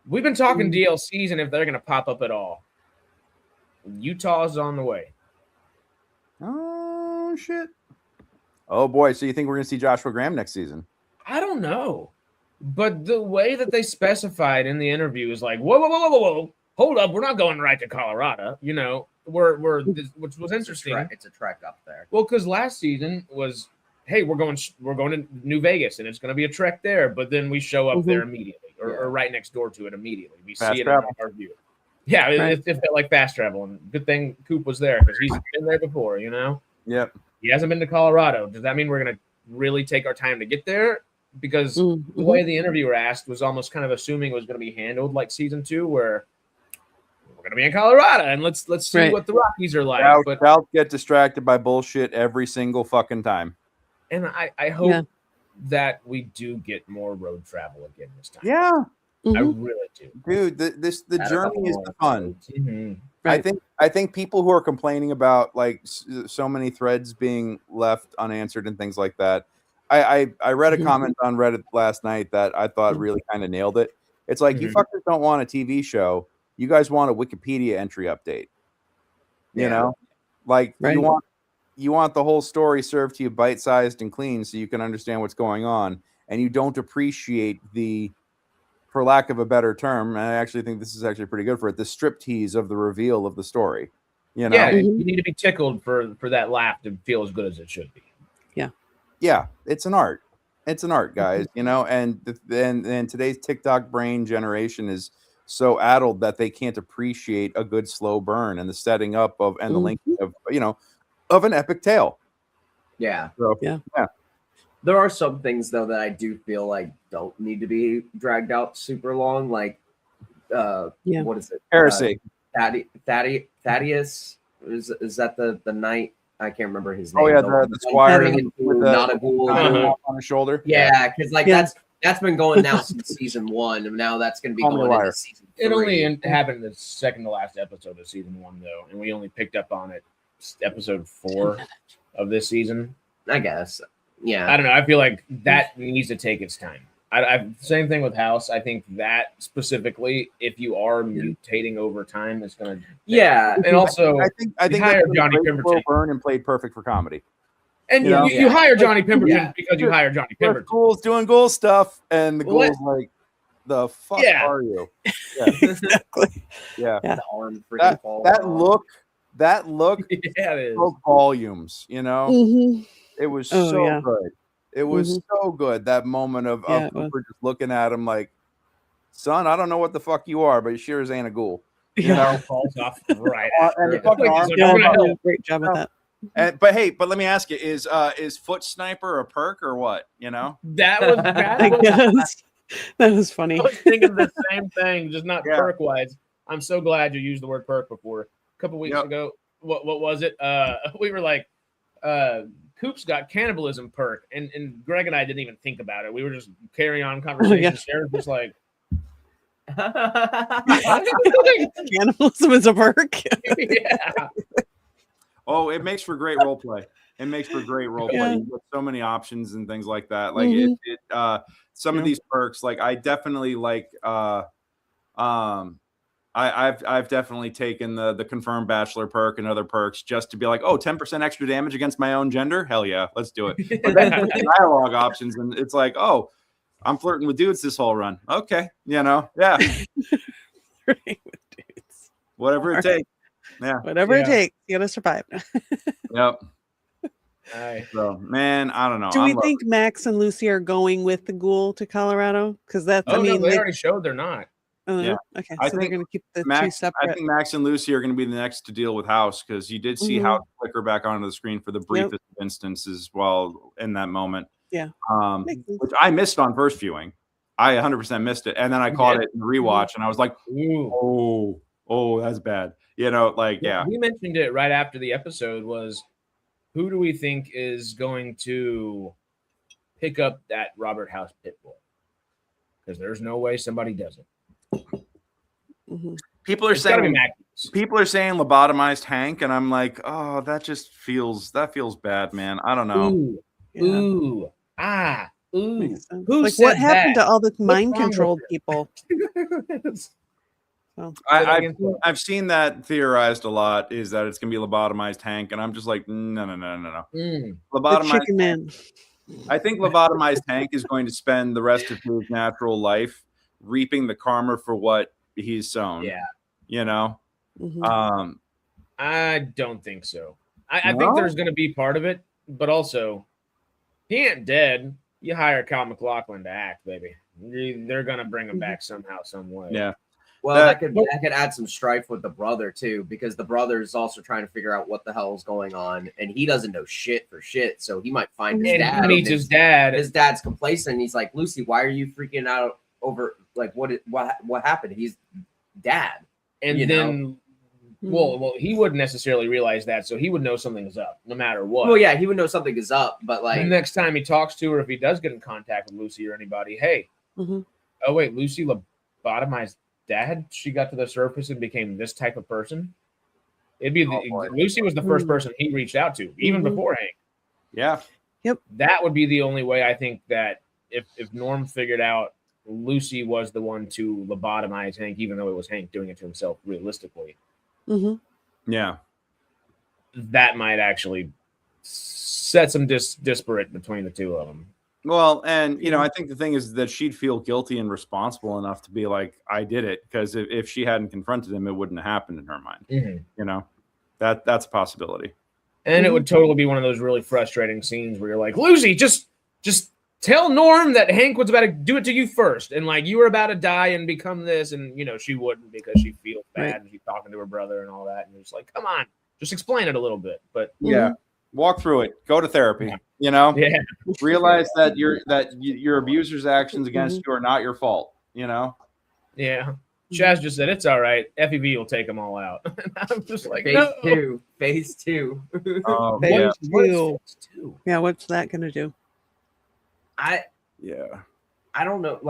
We've been talking DLCs and if they're going to pop up at all. Utah's on the way. Oh, shit. Oh, boy. So you think we're going to see Joshua Graham next season? I don't know. But the way that they specified in the interview is like, whoa. Hold up. We're not going right to Colorado. You know, which was interesting. It's a trek up there. Well, because last season was, hey, we're going to New Vegas and it's going to be a trek there. But then we show up there immediately or right next door to it immediately. We Fast see it travel. in our view. Yeah, it felt like fast travel. And good thing Coop was there because he's been there before, you know? Yep. He hasn't been to Colorado. Does that mean we're going to really take our time to get there? Because the way the interviewer asked was almost kind of assuming it was going to be handled like season 2 where we're going to be in Colorado and let's see what the Rockies are like. But I'll get distracted by bullshit every single fucking time. And I hope that we do get more road travel again this time. Yeah. I really do. Dude, the journey is the fun. Mm-hmm. Right. I think people who are complaining about like so many threads being left unanswered and things like that. I read a comment on Reddit last night that I thought really kind of nailed it. It's like you fuckers don't want a TV show. You guys want a Wikipedia entry update. You know? Like you want the whole story served to you bite-sized and clean so you can understand what's going on, and you don't appreciate the, for lack of a better term, and I actually think this is actually pretty good for it, the striptease of the reveal of the story. You know? Yeah, you need to be tickled for that laugh to feel as good as it should be. Yeah, it's an art. It's an art, guys. You know, and today's TikTok brain generation is so addled that they can't appreciate a good slow burn and the setting up of and the linking of of an epic tale. Yeah. So, yeah. There are some things though that I do feel like don't need to be dragged out super long. Like, what is it? Heresy. Thaddeus is that the knight? I can't remember his name. Oh yeah, the squire with not a ghoul on his shoulder. Yeah, because that's been going now since season 1, and now that's going to be going into season 3. It only happened in the second to last episode of season 1, though, and we only picked up on it episode 4 of this season. I guess. Yeah. I don't know. I feel like that needs to take its time. Same thing with House. I think that specifically, if you are mutating over time, it's going to. Yeah, and also I think hire Johnny Pemberton burn and played perfect for comedy. And you hire Johnny Pemberton because you hire Johnny Pemberton. Ghoul's doing ghoul stuff, and the ghoul's like, "The fuck are you?" Yeah, exactly. Yeah. The arm That look spoke volumes. You know, it was good. It was so good. That moment of Cooper just looking at him like, "Son, I don't know what the fuck you are, but you sure as ain't a ghoul." You know, falls off right. And the fucking arm. Great job with that. But let me ask you: is Foot Sniper a perk or what? You know, that was that was funny. I was thinking the same thing, just not perk wise. I'm so glad you used the word perk before. A couple weeks ago, what was it? We were like, Coop's got cannibalism perk, and Greg and I didn't even think about it. We were just carrying on conversation. Sharon was like, cannibalism is a perk. Yeah. Oh, it makes for great role play. It makes for great role play. You get so many options and things like that. Like some of these perks, like I definitely like. I've definitely taken the confirmed bachelor perk and other perks just to be like, 10% extra damage against my own gender. Hell yeah, let's do it. But then dialogue options, and it's like, I'm flirting with dudes this whole run. Okay, yeah. Whatever it takes. Yeah, whatever it takes, you gotta survive. Yep. So, man, I don't know. Do we think Max and Lucy are going with the ghoul to Colorado? Because that's, they already showed they're not. Okay, I so think they're going to keep the Max, two separate. I think Max and Lucy are going to be the next to deal with House because you did see House flicker back onto the screen for the briefest instance as well in that moment. Yeah. Which I missed on first viewing. I 100% missed it, and then I caught it in the rewatch, and I was like, "Oh, that's bad." You know, like We mentioned it right after the episode. Was who do we think is going to pick up that Robert House pitbull? Because there's no way somebody doesn't. People are saying lobotomized Hank, and I'm like, that feels bad, man. I don't know. Yeah. Ooh. Makes sense. Who Like said what happened that? to all the mind wrong with controlled her? people? So, I've seen that theorized a lot, is that it's gonna be lobotomized Hank, and I'm just like, no. Mm. the Lobotomized chicken Hank, man. I think lobotomized Hank is going to spend the rest of his natural life reaping the karma for what he's sown. Yeah. You know? Mhm. I don't think so. I No? think there's going to be part of it, but also he ain't dead. You hire Kyle MacLachlan to act, baby. They're going to bring him back somehow, some way. Yeah. Well, that could add some strife with the brother too, because the brother is also trying to figure out what the hell is going on, and he doesn't know shit for shit. So he might find his And dad. he meets his dad. His dad's complacent. And he's like, Lucy, why are you freaking out over like what happened? He's dad. And then, well, he wouldn't necessarily realize that, so he would know something is up, no matter what. Well, yeah, he would know something is up, but like the next time he talks to her, if he does get in contact with Lucy or anybody, hey, oh wait, Lucy lobotomized dad. She got to the surface and became this type of person. It'd be Lucy was the first person he reached out to, even before Hank. Yeah. Yep. That would be the only way I think that if Norm figured out Lucy was the one to lobotomize Hank, even though it was Hank doing it to himself realistically. Yeah. That might actually set some disparate between the two of them. Well, and I think the thing is that she'd feel guilty and responsible enough to be like, I did it, because if she hadn't confronted him, it wouldn't have happened in her mind. That's a possibility. And it would totally be one of those really frustrating scenes where you're like, Lucy, just tell Norm that Hank was about to do it to you first, and like you were about to die and become this, and she wouldn't, because she feels bad and she's talking to her brother and all that, and you're just like, come on, just explain it a little bit. But walk through it, go to therapy. Realize that your abuser's actions against you are not your fault. Yeah. Chazz just said it's all right. FEV will take them all out. And I'm just like, phase two. Oh, phase two. Yeah, what's that gonna do? I don't know.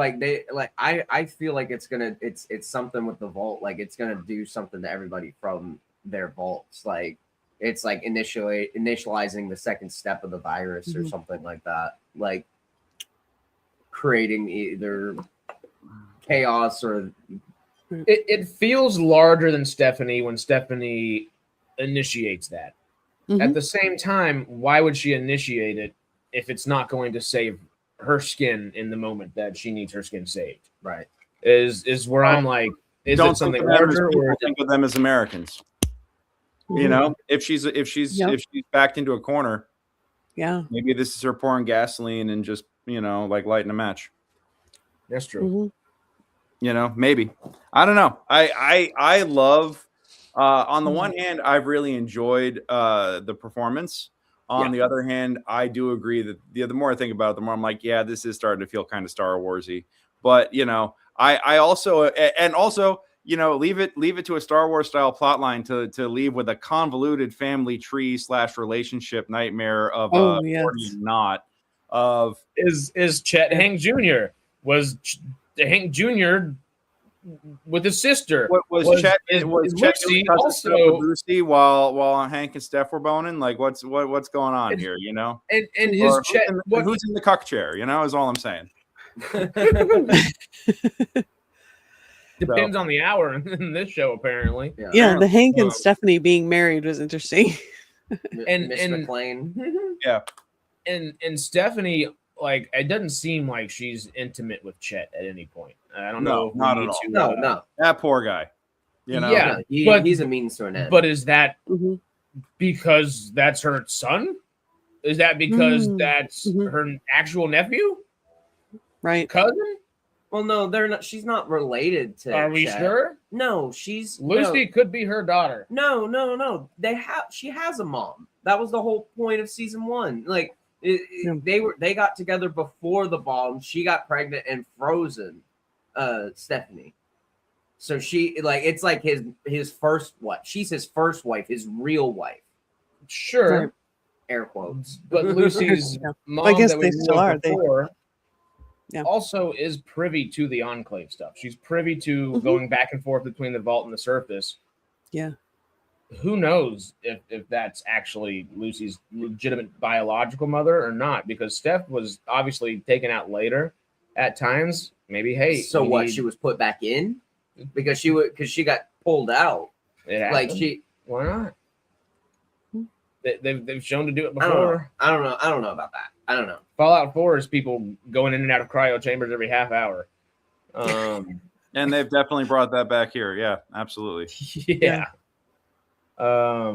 I feel like it's something with the vault. Like it's gonna do something to everybody from their vaults. Like it's like initializing the second step of the virus or something like that. Like creating either chaos or. It feels larger than Stephanie when Stephanie initiates that. At the same time, why would she initiate it if it's not going to save her skin in the moment that she needs her skin saved? Right. Is where I'm like, is it something larger, or think of them as Americans? If she's backed into a corner, maybe this is her pouring gasoline and just like lighting a match. That's true. Maybe. I don't know. I love on the one hand, I've really enjoyed the performance. On the other hand, I do agree that the more I think about it, the more I'm like, yeah, this is starting to feel kind of Star Wars-y. But I also leave it to a Star Wars style plotline to leave with a convoluted family tree / relationship nightmare of not of is Chet Hank Jr. Was Hank Jr. with his sister. What was Chet? Was Lucy also Lucy while Hank and Steph were boning? Like what's going on here? And is Chet who's in the cuck chair? Is all I'm saying. Depends on the hour in this show, apparently. Yeah, the Hank and Stephanie being married was interesting. and Miss McLean. And Stephanie, like, it doesn't seem like she's intimate with Chet at any point. I don't know. Not at all. No. That poor guy. Yeah, he's a means to an end. But is that because that's her son? Is that because that's her actual nephew? Right. Cousin? Well, no, they're not. She's not related to. Are we sure? No, she's Lucy could be her daughter. No. She has a mom. That was the whole point of season 1. Like they got together before the bomb. She got pregnant and frozen Stephanie. So she it's like his first she's his first wife, his real wife. Sure. Air quotes. But Lucy's mom, I guess that we they still are. Before, also is privy to the Enclave stuff. She's privy to going back and forth between the vault and the surface. Yeah. who knows if that's actually Lucy's legitimate biological mother or not? Because Steph was obviously taken out later at times. Maybe, hey. So what? She was put back in because she got pulled out. Like why not? They've shown to do it I before. I don't know about that. I don't know. Fallout 4 is people going in and out of cryo chambers every half hour. And they've definitely brought that back here. Yeah, absolutely. Yeah. I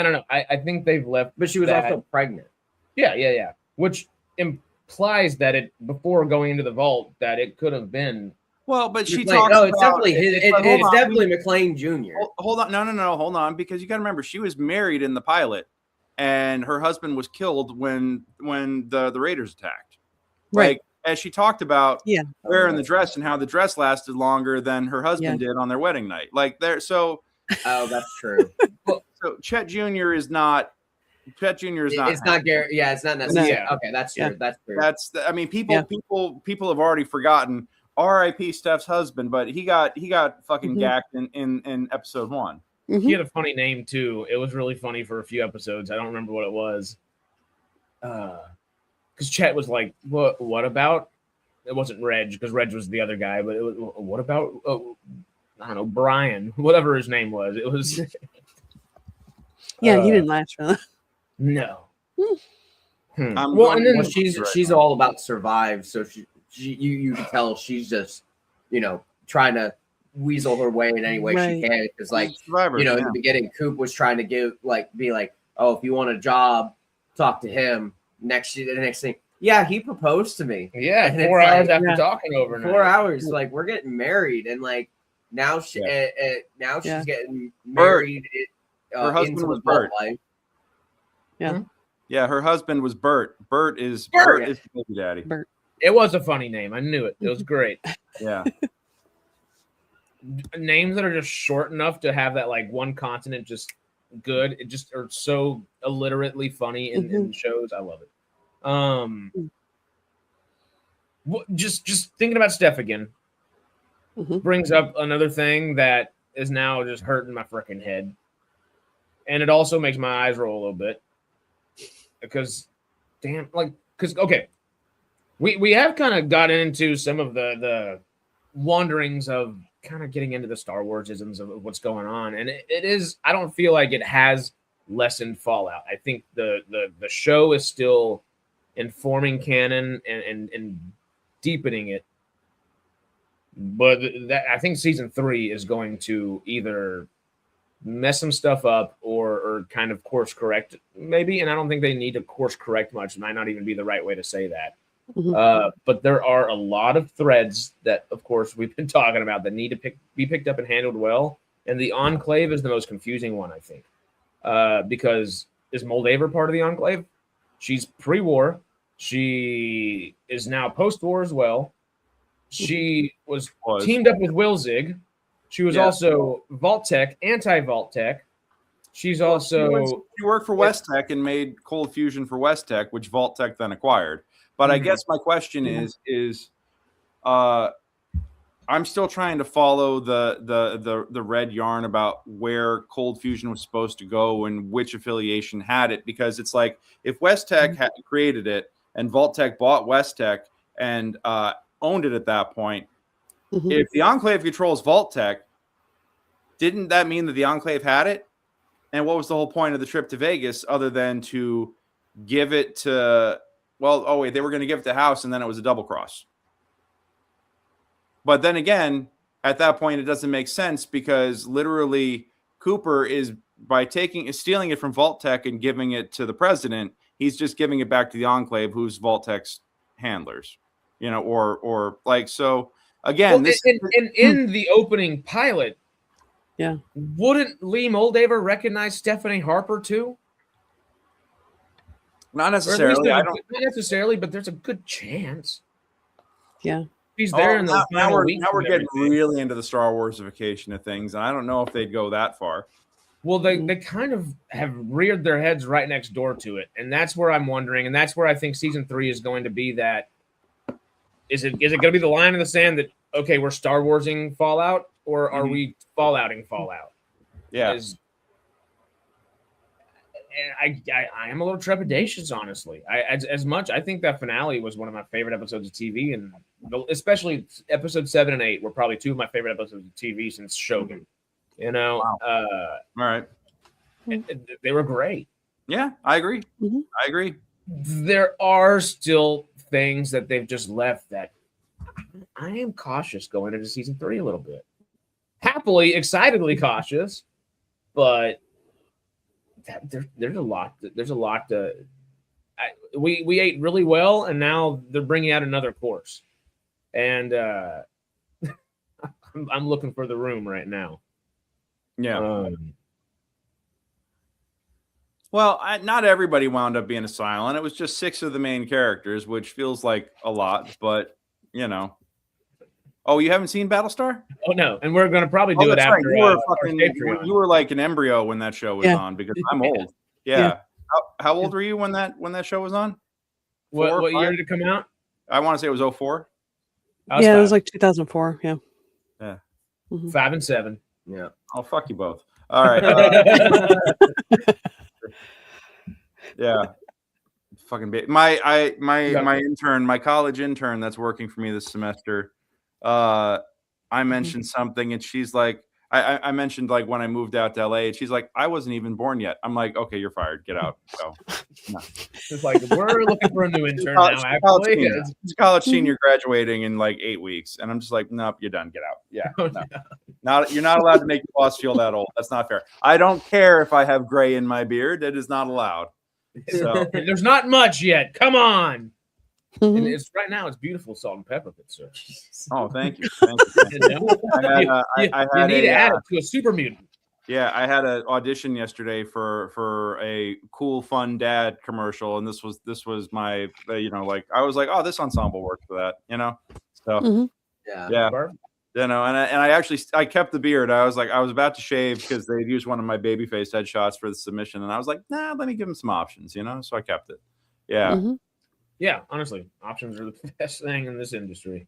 don't know. I think they've left, but she was also pregnant. Yeah. Which implies that it before going into the vault that it could have been. Well, but she talks. No, it's definitely it's definitely McClane Jr. Hold on, no, hold on, because you got to remember she was married in the pilot, and her husband was killed when the Raiders attacked. Right. Like, as she talked about, wearing the dress and how the dress lasted longer than her husband did on their wedding night. Like there, so. Oh, that's true. So Chet Jr. is not. Chet Jr. is not. It's not Gary. Yeah, it's not necessary. Yeah. Okay, that's true. That's true. I mean, people have already forgotten. R.I.P. Steph's husband, but he got fucking gacked in episode 1. He had a funny name too. It was really funny for a few episodes. I don't remember what it was. Because Chet was like, "What about?" It wasn't Reg, because Reg was the other guy. But it was, what about? I don't know, Brian, whatever his name was. It was. He didn't last for that. No. Well, and then she's all about survive. So you can tell she's just, trying to weasel her way in any way she can. Because in the beginning, Coop was trying to be like, oh, if you want a job, talk to him. The next thing, he proposed to me. Yeah, and 4 hours after talking over. 4 hours, like we're getting married, and like now she's getting married. Her husband was Bert. Yeah, her husband was Bert. Bert is the baby daddy. Bert. It was a funny name. I knew it. It was great. Yeah. Names that are just short enough to have that like one consonant just good. It just are so illiterately funny in shows. I love it. Just thinking about Steph again brings up another thing that is now just hurting my freaking head. And it also makes my eyes roll a little bit because, okay, we have kind of gotten into some of the wanderings of kind of getting into the Star Wars isms of what's going on, and it is. I don't feel like it has lessened Fallout. I think the show is still informing canon and deepening it, but I think season 3 is going to either mess some stuff up or kind of course correct maybe, and I don't think they need to course correct much. It might not even be the right way to say that. But there are a lot of threads that, of course, we've been talking about that need to be picked up and handled well, and the Enclave is the most confusing one, I think, because is Moldaver part of the Enclave? She's pre-war. She is now post-war as well. She was teamed up with Wilzig. She was also Vault Tech, anti-Vault Tech. She's also... She worked for West Tech and made Cold Fusion for West Tech, which Vault Tech then acquired. But I guess my question is I'm still trying to follow the red yarn about where Cold Fusion was supposed to go and which affiliation had it, because it's like if West Tech had created it and Vault Tech bought West Tech and owned it at that point, if the Enclave controls Vault Tech, didn't that mean that the Enclave had it? And what was the whole point of the trip to Vegas other than to give it to... Well, they were going to give it to House, and then it was a double cross. But then again, at that point, it doesn't make sense because literally Cooper is stealing it from Vault Tech and giving it to the president. He's just giving it back to the Enclave, who's Vault Tech's handlers, or like so. Again, in the opening pilot, wouldn't Lee Moldaver recognize Stephanie Harper too? Not necessarily. Not necessarily, but there's a good chance. Yeah. He's there in the now we're getting really into the Star Warsification of things, and I don't know if they'd go that far. Well, they kind of have reared their heads right next door to it, and that's where I'm wondering, and that's where I think season 3 is going to be. That is it going to be the line in the sand that we're Star Warsing Fallout, or are we Fallouting Fallout? Yeah. I am a little trepidatious, honestly. As much I think that finale was one of my favorite episodes of TV, and especially episode 7 and 8 were probably two of my favorite episodes of TV since Shogun. You know, Wow. All right. They were great. Yeah, I agree. I agree. There are still things that they've just left that I am cautious going into season 3 a little bit. Happily, excitedly cautious, but there's a lot. There's a lot to. We ate really well, and now they're bringing out another course, and I'm looking for the room right now. Yeah. Well, not everybody wound up being a silent. It was just 6 of the main characters, which feels like a lot, but you know. Oh, you haven't seen Battlestar? Oh no, and we're gonna probably do it after. Right. You were like an embryo when that show was on because I'm old. Yeah. How old were you when that show was on? What year did it come out? I want to say it was 04. Yeah, it was like 2004. Yeah. Yeah. 5 and 7. Yeah. Oh, fuck you both. All right. Yeah. Fucking my intern, my college intern that's working for me this semester. I mentioned something and she's like, I mentioned like when I moved out to LA and she's like, I wasn't even born yet. I'm like, okay, you're fired. Get out. So no. It's like we're looking for a new intern now. Actually, it's college senior graduating in like 8 weeks, and I'm just like, nope, you're done. Get out. Yeah, no. You're not allowed to make your boss feel that old. That's not fair. I don't care if I have gray in my beard. That is not allowed. So there's not much yet. Come on. And it's right now. It's beautiful salt and pepper, good sir. Oh, thank you. Thank you. You need to add it to a super mutant. Yeah, I had an audition yesterday for a cool, fun dad commercial, and this was my like I was like, oh, this ensemble worked for that, So yeah. And I kept the beard. I was about to shave because they used one of my babyface headshots for the submission, and I was like, nah, let me give them some options, So I kept it. Yeah. Yeah, honestly, options are the best thing in this industry.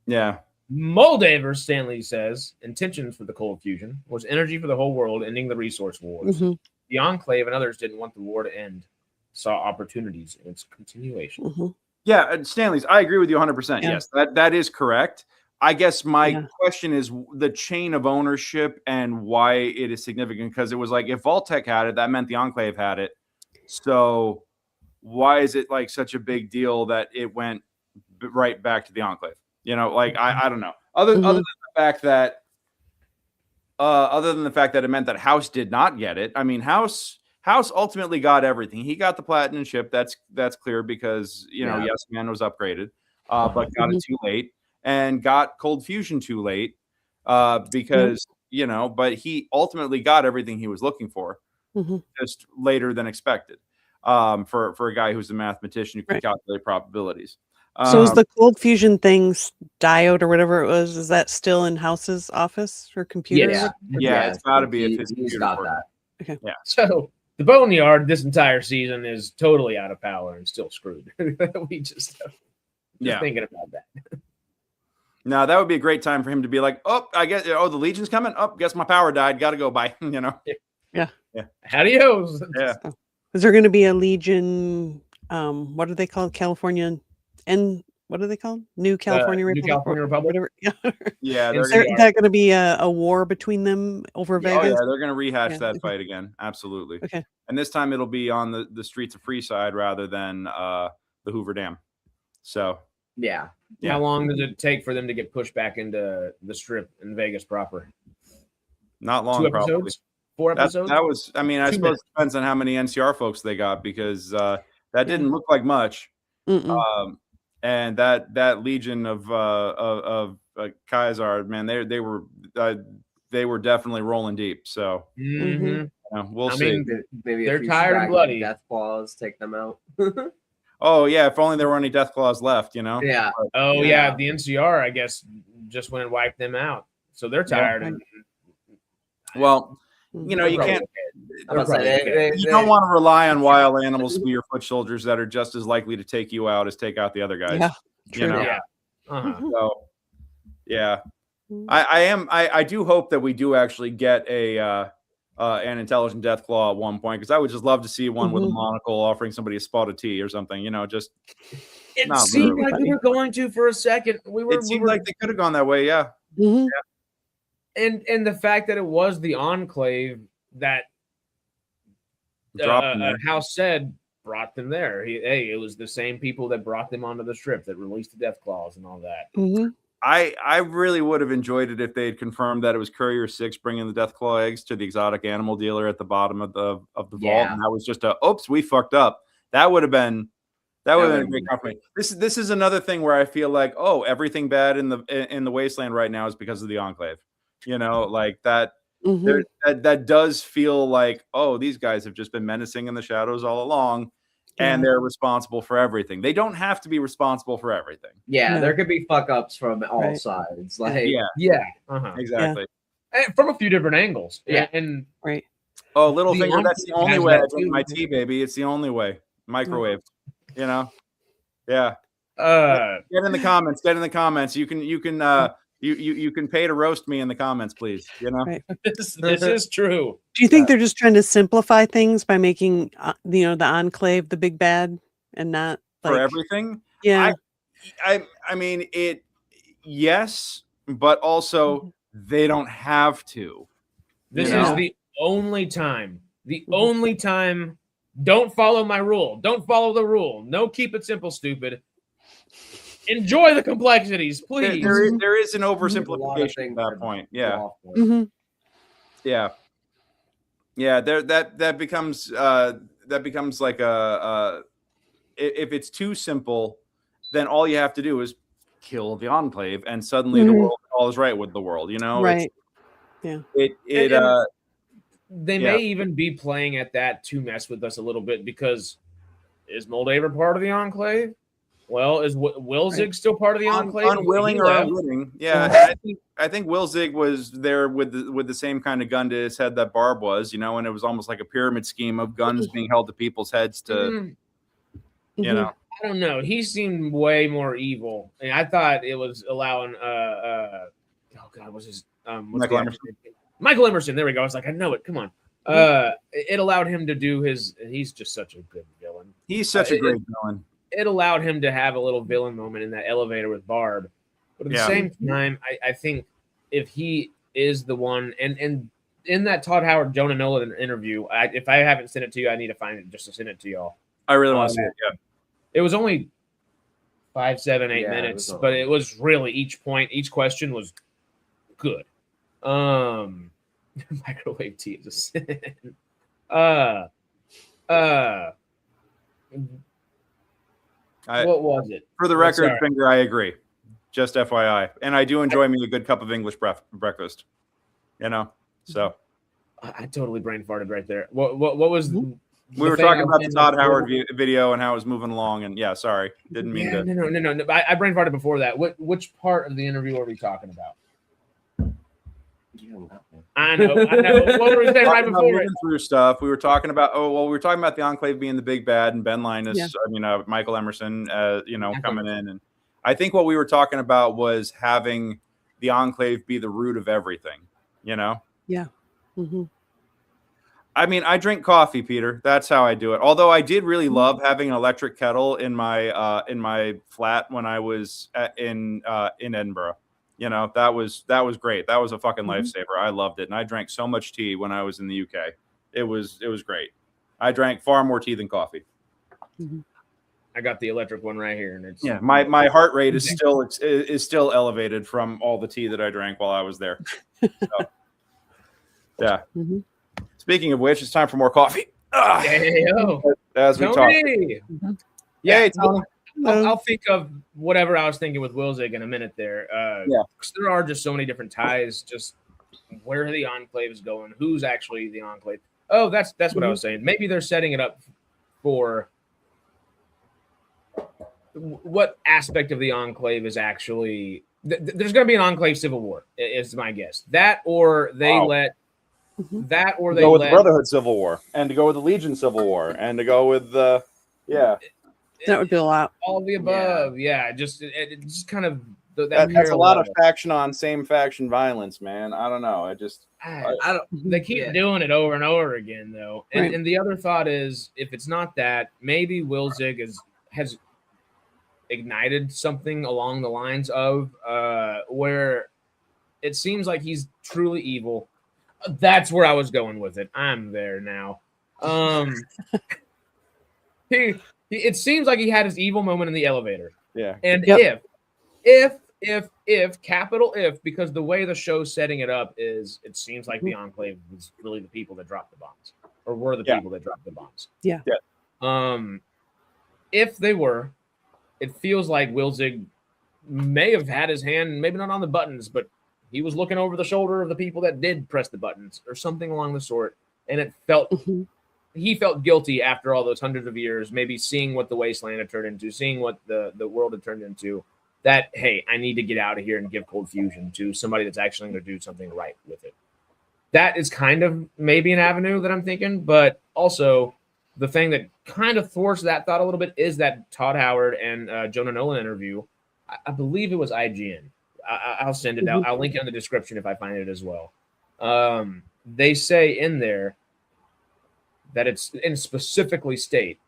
Yeah. Moldaver Stanley says intentions for the cold fusion was energy for the whole world, ending the resource wars. The Enclave and others didn't want the war to end, saw opportunities in its continuation. Yeah, and Stanley's. I agree with you 100%. Yeah. Yes, that is correct. I guess my question is the chain of ownership and why it is significant, because it was like if Vault-Tec had it, that meant the Enclave had it. So why is it like such a big deal that it went right back to the Enclave? I don't know. Other than the fact that it meant that House did not get it. I mean, House ultimately got everything. He got the platinum chip. That's clear because Yes Man was upgraded, but got it too late, and got cold fusion too late because But he ultimately got everything he was looking for, just later than expected. For a guy who's a mathematician who can calculate probabilities. So is the cold fusion things diode or whatever it was? Is that still in House's office or computer? Yeah, it's got to be if his computer got that. Okay. Yeah. So the Boneyard this entire season is totally out of power and still screwed. We just thinking about that. Now that would be a great time for him to be like, oh, I guess the Legion's coming. Oh, guess my power died. Got to go. Bye. Yeah. Adios. Yeah. Is there going to be a Legion? What are they called? California, and what are they called? New California Republic. New California Republic. Whatever. Yeah. Is that going to be a war between them over Vegas? Oh yeah, they're going to rehash that fight again. Absolutely. Okay. And this time it'll be on the streets of Freeside rather than the Hoover Dam. So. Yeah. How long does it take for them to get pushed back into the Strip in Vegas proper? Not long. 2 episodes. Probably. 4 episodes. That was. I mean, I suppose it depends on how many NCR folks they got because that didn't look like much. And that Legion of Chazz, man, they were definitely rolling deep. So we'll see. Maybe they're tired and bloody. Death claws take them out. Oh yeah, if only there were any death claws left, Yeah. Yeah, the NCR I guess just went and wiped them out, so they're tired. And well, you can't. You don't want to rely on wild animals to be your foot soldiers that are just as likely to take you out as take out the other guys. Yeah. So, yeah, I do hope that we do actually get a an intelligent death claw at one point, because I would just love to see one with a monocle offering somebody a spot of tea or something. You know, just it seemed like we were going to for a second. It seemed like they could have gone that way. Yeah. Mm-hmm. And the fact that it was the Enclave that House said brought them there. It was the same people that brought them onto the strip that released the death claws and all that. Mm-hmm. I really would have enjoyed it if they had confirmed that it was Courier 6 bringing the death claw eggs to the exotic animal dealer at the bottom of the vault, and that was just oops, we fucked up. That would have been a great confirmation. This is another thing where I feel like, everything bad in the Wasteland right now is because of the Enclave. You know, like that. That does feel like, these guys have just been menacing in the shadows all along, and they're responsible for everything. They don't have to be responsible for everything. Yeah, there could be fuck ups from all sides. Like, exactly. And from a few different angles. Yeah, and right. Oh, Littlefinger, that's the only way I drink my tea, baby. It's the only way. Microwave. You know. Yeah. Get in the comments. Get in the comments. You can pay to roast me in the comments, please. You know, this is true. Do you think they're just trying to simplify things by making the Enclave the big bad and not for everything? Yeah, I mean it. Yes, but also they don't have to. This is the only time. The only time. Don't follow my rule. Don't follow the rule. No, keep it simple, stupid. Enjoy the complexities, please. There is an oversimplification at that point. Yeah. Yeah. Yeah. That becomes like if it's too simple, then all you have to do is kill the Enclave, and suddenly the world all is right with the world. You know, right? They may even be playing at that to mess with us a little bit, because is Moldaver part of the Enclave? Well, is Wilzig still part of the Enclave? Unwilling or unwitting? Yeah, I think Wilzig was there with the same kind of gun to his head that Barb was, and it was almost like a pyramid scheme of guns being held to people's heads to, you know. I don't know. He seemed way more evil, and I thought it was allowing what's his Michael Emerson. Michael Emerson. There we go. I was like, I know it. Come on. It allowed him to do his. He's just such a good villain. He's such a great villain. It allowed him to have a little villain moment in that elevator with Barb. But at the same time, I think if he is the one, and in that Todd Howard, Jonah Nolan interview, if I haven't sent it to you, I need to find it just to send it to y'all. I really want to see it. Yeah. It was only 5, 7, 8 minutes, but it was really each question was good. Microwave tea is a sin. What was it? For the record, Finger, I agree. Just FYI. And I do enjoy me a good cup of English breakfast. So. I totally brain farted right there. What was... We were talking about the Todd Howard video and how it was moving along, and sorry, didn't mean to. No. I brain farted before that. Which part of the interview are we talking about? I know. What were we saying right before it? Through stuff. We were talking about. We were talking about the Enclave being the big bad, and Ben Linus. Michael Emerson. Coming in, and I think what we were talking about was having the Enclave be the root of everything. Yeah. Mm-hmm. I mean, I drink coffee, Peter. That's how I do it. Although I did really love having an electric kettle in my flat when I was in Edinburgh. That was great. That was a fucking lifesaver. I loved it, and I drank so much tea when I was in the UK. It was great. I drank far more tea than coffee. Mm-hmm. I got the electric one right here, and it's my heart rate is still elevated from all the tea that I drank while I was there. So, yeah. Mm-hmm. Speaking of which, it's time for more coffee. As we talk. Mm-hmm. Yeah, I'll think of whatever I was thinking with Wilzig in a minute there. There are just so many different ties, just where the Enclave is going, who's actually the Enclave. Oh, that's what I was saying. Maybe they're setting it up for what aspect of the Enclave is actually... There's going to be an Enclave civil war, is my guess. That or they let... That or they go with let the Brotherhood Civil War, and to go with the Legion Civil War, and to go with the that would be a lot. All of the above, just kind of That's a lot of faction on same faction violence, man. I don't know. I don't. They keep doing it over and over again, though. And the other thought is, if it's not that, maybe Wilzig has ignited something along the lines of where it seems like he's truly evil. That's where I was going with it. I'm there now. It seems like he had his evil moment in the elevator. Yeah. And if capital if, because the way the show's setting it up is, it seems like the Enclave was really the people that dropped the bombs, or were the people that dropped the bombs. Yeah. If they were, it feels like Wilzig may have had his hand, maybe not on the buttons, but he was looking over the shoulder of the people that did press the buttons, or something along the sort. And it felt he felt guilty after all those hundreds of years, maybe seeing what the Wasteland had turned into, seeing what the world had turned into, that, hey, I need to get out of here and give cold fusion to somebody that's actually going to do something right with it. That is kind of maybe an avenue that I'm thinking, but also the thing that kind of thwarts that thought a little bit is that Todd Howard and Jonah Nolan interview. I believe it was IGN. I'll send it out. I'll link it in the description if I find it as well. They say in there that it's in specifically state,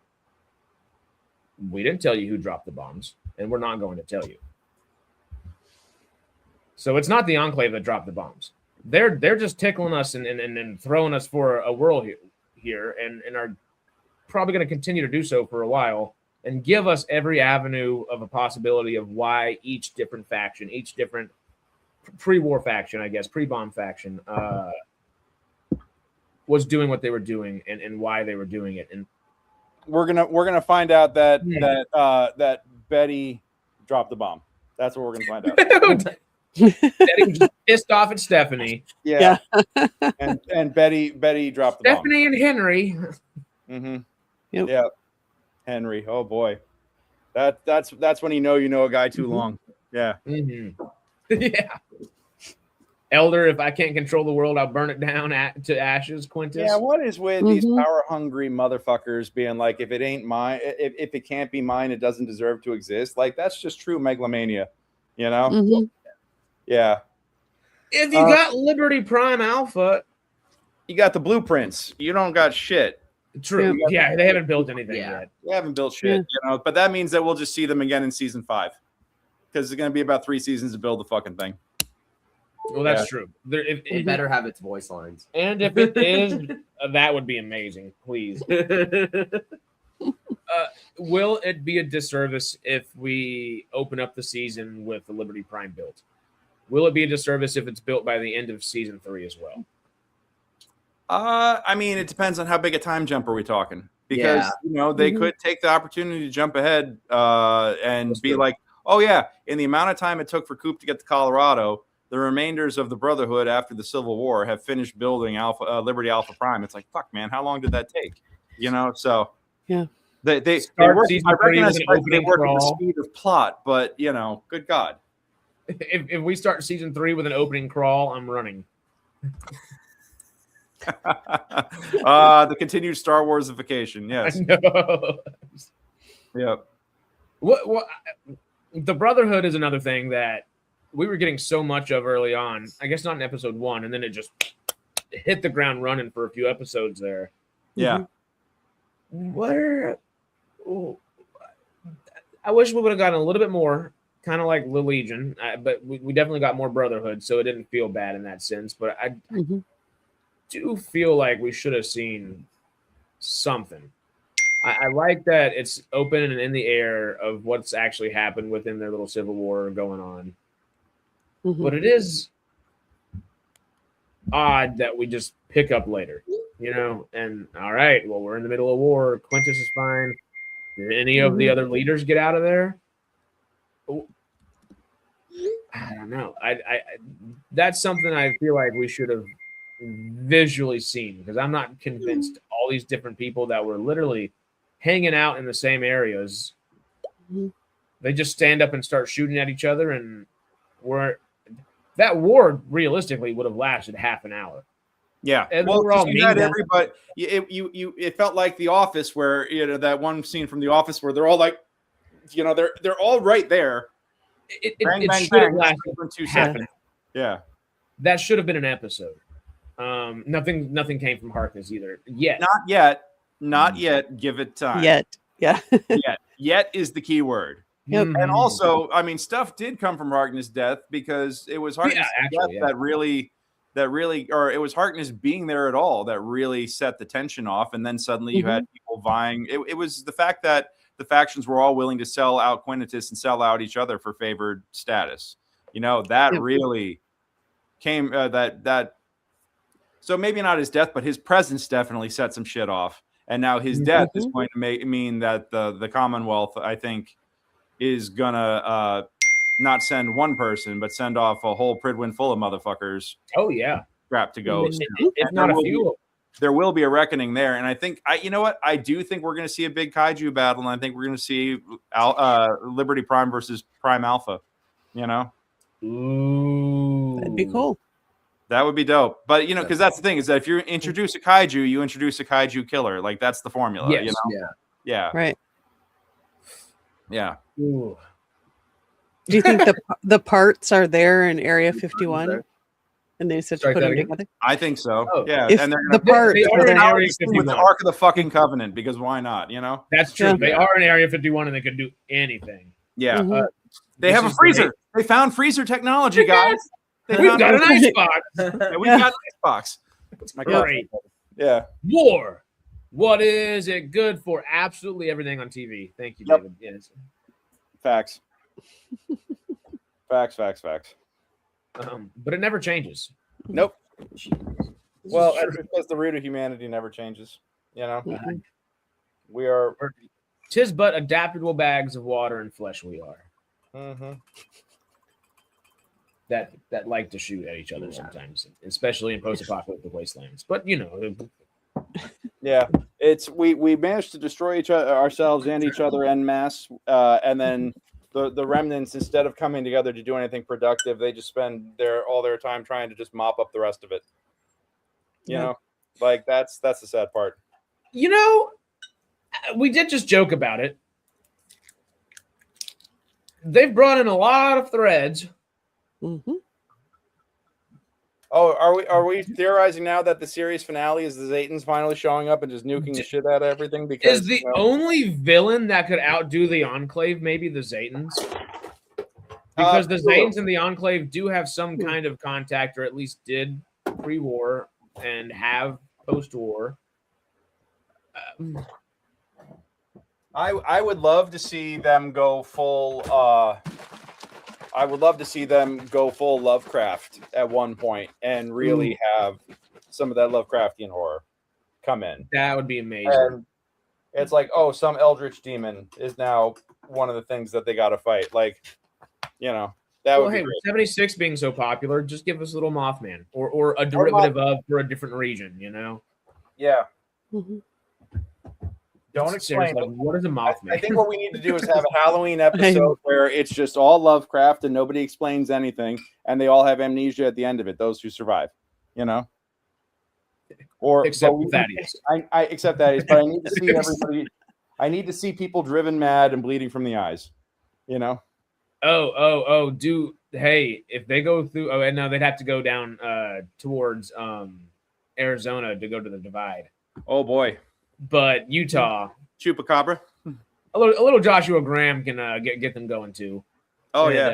we didn't tell you who dropped the bombs, and we're not going to tell you. So it's not the Enclave that dropped the bombs. They're just tickling us and throwing us for a whirl here and are probably going to continue to do so for a while and give us every avenue of a possibility of why each different faction, each different pre-war faction, I guess, pre-bomb faction, was doing what they were doing and why they were doing it. And we're gonna find out that Betty dropped the bomb. That's what we're gonna find out. Betty was just pissed off at Stephanie. Yeah. and Betty dropped the bomb. Stephanie and Henry. Mm-hmm. Yep. Yeah. Henry. Oh boy. That's when you know a guy too long. Yeah. Mm-hmm. Yeah. Elder, if I can't control the world, I'll burn it down to ashes, Quintus. Yeah, what is with these power-hungry motherfuckers being like, if it ain't mine, if it can't be mine, it doesn't deserve to exist? Like, that's just true megalomania, you know? Yeah. If you got Liberty Prime Alpha, you got the blueprints. You don't got shit. True. Yeah, they haven't built anything yet. They haven't built shit, you know? But that means that we'll just see them again in season 5. Because it's going to be about 3 seasons to build the fucking thing. Well, that's true. It better have its voice lines. And if it is, that would be amazing. Please. Will it be a disservice if we open up the season with the Liberty Prime built? Will it be a disservice if it's built by the end of season 3 as well? I mean, it depends on how big a time jump are we talking. Because, you know, they could take the opportunity to jump ahead and be like, oh, yeah, in the amount of time it took for Coop to get to Colorado, the remainders of the Brotherhood after the Civil War have finished building Liberty Alpha Prime. It's like, fuck, man, how long did that take? You know, so yeah, they work. I recognize they work at the speed of plot, but you know, good God, if we start season 3 with an opening crawl, I'm running. The continued Star Warsification, yes. Yep. What? The Brotherhood is another thing that we were getting so much of early on. I guess not in episode 1, and then it just hit the ground running for a few episodes there. Yeah. I wish we would have gotten a little bit more, kind of like the Legion, but we definitely got more Brotherhood, so it didn't feel bad in that sense. But I do feel like we should have seen something. I like that it's open and in the air of what's actually happened within their little civil war going on. But it is odd that we just pick up later, you know, and all right, well, we're in the middle of war. Quintus is fine. Did any of the other leaders get out of there? I don't know. I that's something I feel like we should have visually seen, because I'm not convinced all these different people that were literally hanging out in the same areas, they just stand up and start shooting at each other, and that war realistically would have lasted half an hour. Yeah, and well, you had everybody. It felt like The Office, where you know that one scene from The Office where they're all like, you know, they're all right there, It Bang, bang, should have bang. lasted 2 half seconds. an Yeah. That should have been an episode. Nothing came from Harkness either. Yet. Not yet. Not yet. Give it time. Yet. Yeah. Yet is the key word. Yep. And also, I mean, stuff did come from Harkness' death because it was Harkness' death that really, or it was Harkness being there at all that really set the tension off. And then suddenly you had people vying. It was the fact that the factions were all willing to sell out Quintus and sell out each other for favored status. You know, that really came so maybe not his death, but his presence definitely set some shit off. And now his death is going to mean that the Commonwealth, I think, is gonna not send one person, but send off a whole Pridwin full of motherfuckers. Oh yeah, strapped to go. If not a few. There will be a reckoning there, and I think you know what? I do think we're going to see a big kaiju battle, and I think we're going to see Liberty Prime versus Prime Alpha. You know, That'd be cool. That would be dope. But you know, because that's the thing is that if you introduce a kaiju, you introduce a kaiju killer. Like that's the formula. Yes. You know? Yeah. Right. Yeah. Ooh. Do you think the parts are there in Area 51? And they said to put them together? I think so. Oh. Yeah. If and they're the parts with Area the 51. Ark of the fucking Covenant, because why not? You know? That's true. They are in Area 51 and they could do anything. Yeah. They have a freezer. They found freezer technology, guys. We've got an icebox. Yeah, we've got an icebox. It's great. Yeah. War. What is it good for? Absolutely everything on TV. Thank you, David. Yes. Facts. Facts. But it never changes. Nope. Well, that's because the root of humanity never changes. You know, we are. 'Tis but adaptable bags of water and flesh we are. That like to shoot at each other sometimes, especially in post-apocalyptic wastelands. But you know, yeah, it's we managed to destroy ourselves and each other en masse, and then the remnants, instead of coming together to do anything productive, they just spend all their time trying to just mop up the rest of it. You know, like that's the sad part. You know, we did just joke about it. They've brought in a lot of threads. Oh, are we theorizing now that the series finale is the Zetans finally showing up and just nuking the shit out of everything? Because is the only villain that could outdo the Enclave maybe the Zetans? Because the Zetans and the Enclave do have some kind of contact, or at least did pre-war and have post-war. I would love to see them go full. I would love to see them go full Lovecraft at one point and really have some of that Lovecraftian horror come in. That would be amazing. And it's like, oh, some eldritch demon is now one of the things that they got to fight. Like, you know, that would be great. 76 being so popular, just give us a little Mothman or a derivative of for a different region, you know? Yeah. Don't explain. Like, what is a Mothman? I think what we need to do is have a Halloween episode where it's just all Lovecraft and nobody explains anything, and they all have amnesia at the end of it. Those who survive, you know. Or except Thaddeus. I accept Thaddeus, but I need to see everybody. I need to see people driven mad and bleeding from the eyes. You know. Hey, if they go through, and no, they'd have to go down towards Arizona to go to the Divide. Oh boy. But Utah, Chupacabra, a little Joshua Graham can get them going too. Oh and, yeah.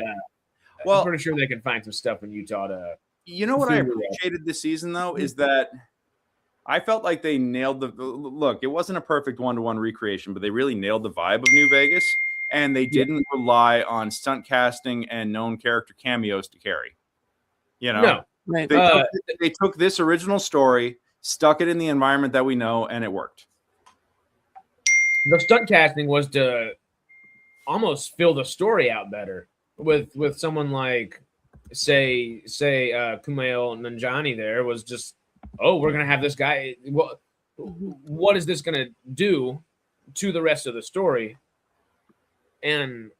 Well, I'm pretty sure they can find some stuff in Utah to. You know what I appreciated this season though is that I felt like they nailed the look. It wasn't a perfect 1-to-1 recreation, but they really nailed the vibe of New Vegas, and they didn't rely on stunt casting and known character cameos to carry. You know, no, right. They took this original story, stuck it in the environment that we know, and it worked. The stunt casting was to almost fill the story out better with someone like say Kumail Nanjiani. There was just, we're gonna have this guy. What is this gonna do to the rest of the story? And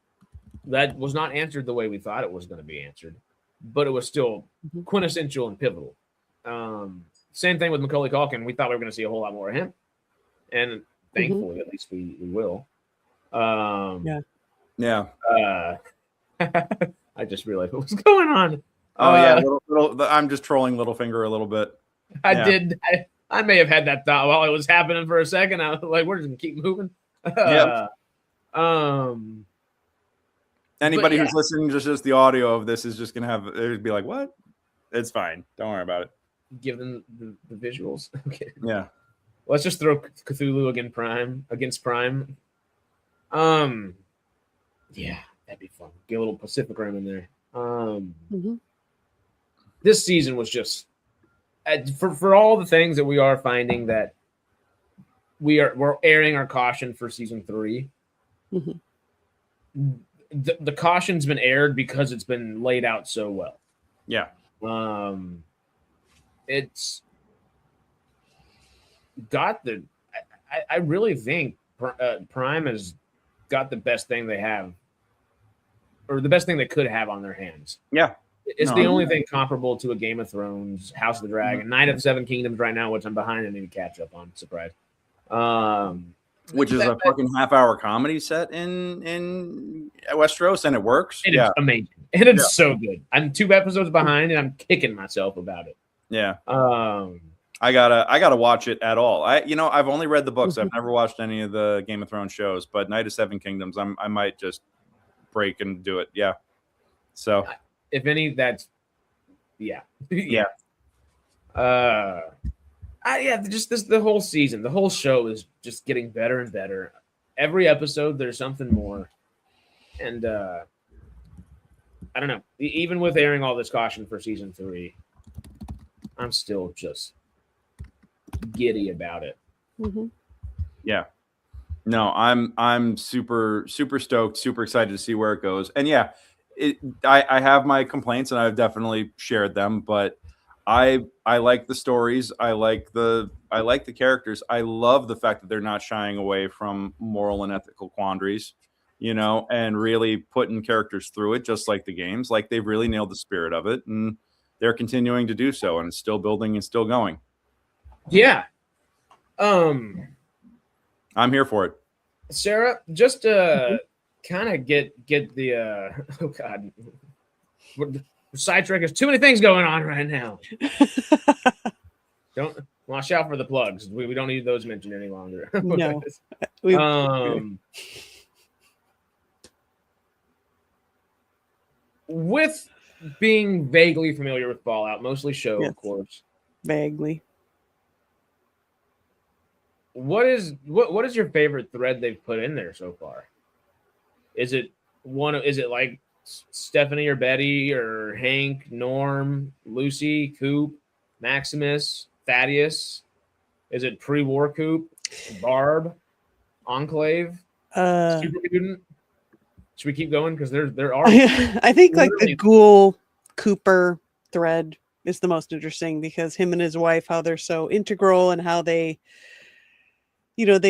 that was not answered the way we thought it was going to be answered, but it was still quintessential and pivotal. Same thing with Macaulay Culkin. We thought we were going to see a whole lot more of him, and thankfully, at least we will. Yeah. I just realized what was going on. Oh yeah, I'm just trolling Littlefinger a little bit. I Yeah. did. I may have had that thought while it was happening for a second. I was like, we're just gonna keep moving. Yep. Anybody yeah. who's listening to just the audio of this is just gonna have it'd be like, what? It's fine. Don't worry about it. Give them the visuals. Okay. Yeah. Let's just throw Cthulhu against Prime. Yeah, that'd be fun. Get a little Pacific Rim in there. This season was just for all the things that we are finding that we're airing our caution for season 3. The caution's been aired because it's been laid out so well. Yeah. It's got the. I really think Prime has got the best thing they have, or the best thing they could have on their hands. Yeah. It's the only thing comparable to a Game of Thrones, House of the Dragon, Night of the Seven Kingdoms right now, which I'm behind and need to catch up on. Surprise. Which is a fucking half-hour comedy set in Westeros, and it works. And it's amazing. And it's so good. I'm 2 episodes behind, and I'm kicking myself about it. Yeah. I gotta watch it at all. I've only read the books. I've never watched any of the Game of Thrones shows, but Night of Seven Kingdoms, I might just break and do it. Yeah. So if any, that's yeah. Just the whole season, the whole show is just getting better and better. Every episode, there's something more, and I don't know. Even with airing all this caution for season 3, I'm still just giddy about it. Yeah. No, I'm super stoked, super excited to see where it goes. And yeah, I have my complaints, and I've definitely shared them, but I like the stories. I like the characters. I love the fact that they're not shying away from moral and ethical quandaries, and really putting characters through it, just like the games. Like, they've really nailed the spirit of it, and they're continuing to do so, and it's still building and still going. Yeah. I'm here for it. Sarah, just to kind of get the oh god, SciTrek has too many things going on right now. Don't watch out for the plugs. We don't need those mentioned any longer. No. With being vaguely familiar with Fallout, mostly show, of course. Vaguely. What is your favorite thread they've put in there so far? Is it like Stephanie or Betty or Hank, Norm, Lucy, Coop, Maximus, Thaddeus? Is it pre-war Coop, Barb, Enclave, Super Mutant? Should we keep going? Because there are. I think like the Ghoul Cooper thread is the most interesting, because him and his wife, how they're so integral, and how they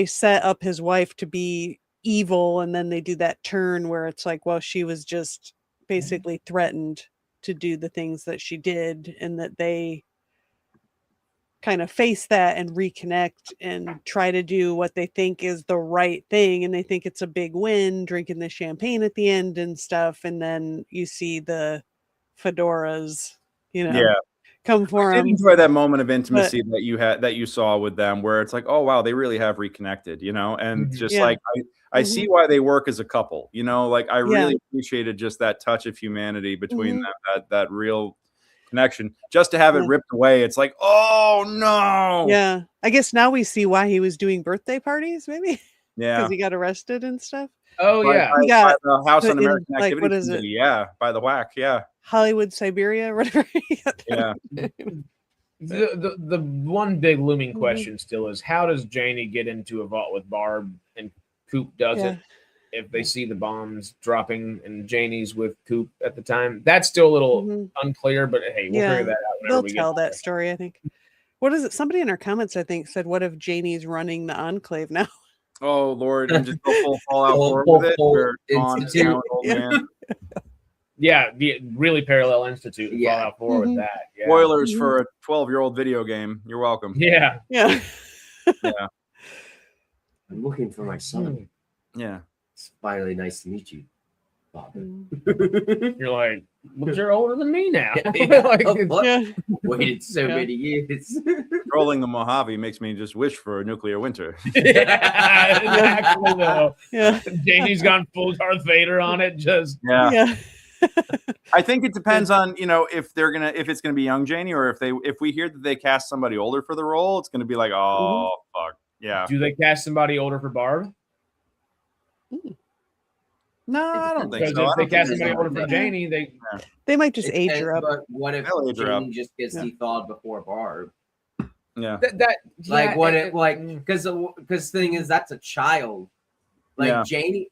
set up his wife to be evil, and then they do that turn where it's like, well, she was just basically threatened to do the things that she did, and that they kind of face that and reconnect and try to do what they think is the right thing, and they think it's a big win, drinking the champagne at the end and stuff, and then you see the fedoras, come for I him. did enjoy that moment of intimacy that you saw with them, where it's like, oh wow, they really have reconnected, and just like I see why they work as a couple, like I really appreciated just that touch of humanity between them, that real connection. Just to have it ripped away, it's like, oh no. Yeah, I guess now we see why he was doing birthday parties, maybe. Yeah, because he got arrested and stuff. Oh by the House on American Activity. What is it? Yeah, by the WAC. Yeah, Hollywood, Siberia, whatever. Yeah. The one big looming question still is, how does Janie get into a vault with Barb and Coop doesn't? If they see the bombs dropping and Janie's with Coop at the time, that's still a little unclear. But hey, we'll figure that out. They'll tell that story, I think. What is it? Somebody in our comments, I think, said, "What if Janie's running the Enclave now?" Oh Lord, and just go full Fallout 4 with it. Yeah, the really parallel institute. Fallout 4 with that. Yeah. Spoilers for a 12-year-old video game. You're welcome. Yeah. Yeah. Yeah. I'm looking for my son. Yeah. It's finally nice to meet you. You're like, but you're older than me now. Like, Yeah. waited so many years. Rolling the Mojave makes me just wish for a nuclear winter. Exactly, though. Yeah. Janie's gone full Darth Vader on it. Just Yeah. I think it depends on if it's gonna be young Janie, or if we hear that they cast somebody older for the role, it's gonna be like, oh fuck yeah. do they cast somebody older for Barb? No, I don't think Because so. if they cast think somebody so. older for Janie, They might just It age depends, her up. But what if They'll age her up. Janie just gets thawed before Barb? Yeah. Because the thing is, that's a child. Like Janie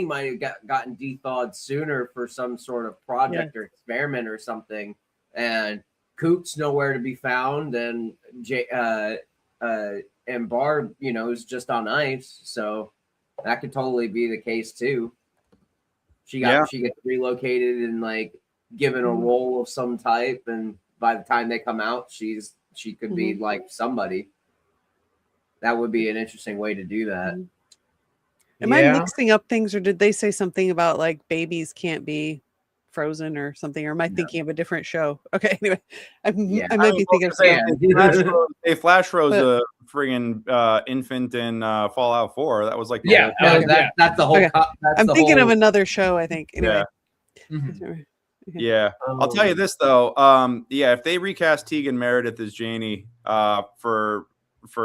might have gotten defawed sooner for some sort of project or experiment or something, and Coot's nowhere to be found, and Barb, is just on ice, so that could totally be the case too. She gets relocated and like given a role of some type, and by the time they come out, she could be like somebody. That would be an interesting way to do that. Am I mixing up things, or did they say something about like babies can't be frozen or something? Or am I thinking of a different show? Okay, anyway, I might be thinking of Flash Rose a friggin' infant in Fallout 4. That was like that's the whole. Okay. I'm thinking of another show. I think anyway. Yeah. I'll tell you this though. If they recast Tegan Meredith as Janie for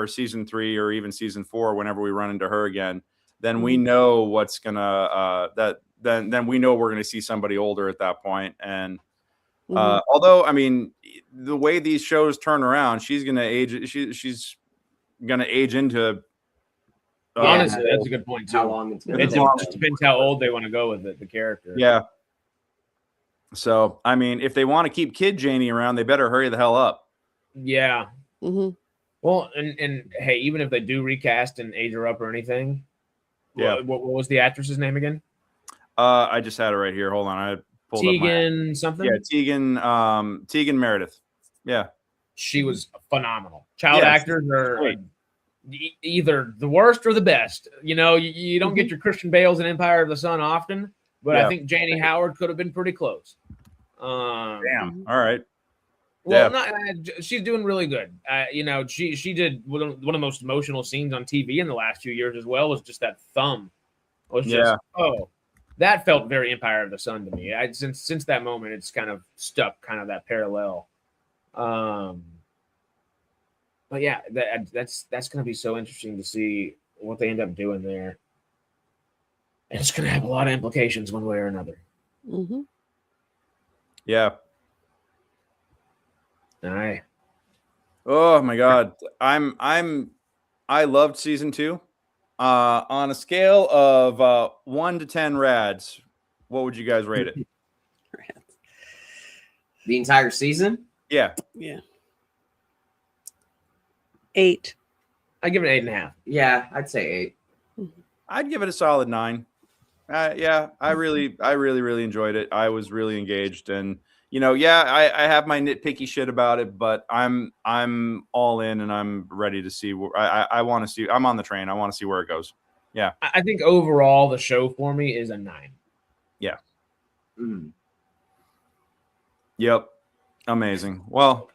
season 3 or even season 4, whenever we run into her again, then we know what's gonna then we know we're gonna see somebody older at that point. And although I mean, the way these shows turn around, she's gonna age. She's gonna age into. Honestly, that's a good point too. How long it's gonna it just depends how old they want to go with it, the character. Yeah. So I mean, if they want to keep Kid Janie around, they better hurry the hell up. Yeah. Well, and hey, even if they do recast and age her up or anything, what was the actress's name again? I just had it right here. Hold on, I pulled Tegan up something. Yeah, Tegan Meredith. Yeah, she was phenomenal. Child actors are either the worst or the best. You don't get your Christian Bales in Empire of the Sun often, but I think Janie Howard could have been pretty close. Damn. All right. Well, she's doing really good. She did one of the most emotional scenes on TV in the last few years as well. Was just that thumb. That felt very Empire of the Sun to me. Since that moment, it's kind of stuck, kind of that parallel. But yeah, that's going to be so interesting to see what they end up doing there. And it's going to have a lot of implications one way or another. Yeah. Aye. Oh my God. I loved season 2. On a scale of 1 to 10 rads, what would you guys rate it? The entire season? Yeah. 8. I give it 8.5. Yeah, I'd say 8. I'd give it a solid 9. I really enjoyed it. I was really engaged, and I have my nitpicky shit about it, but I'm all in, and I'm ready to see. I want to see. I'm on the train. I want to see where it goes. Yeah. I think overall the show for me is a 9. Yeah. Yep. Amazing. Well,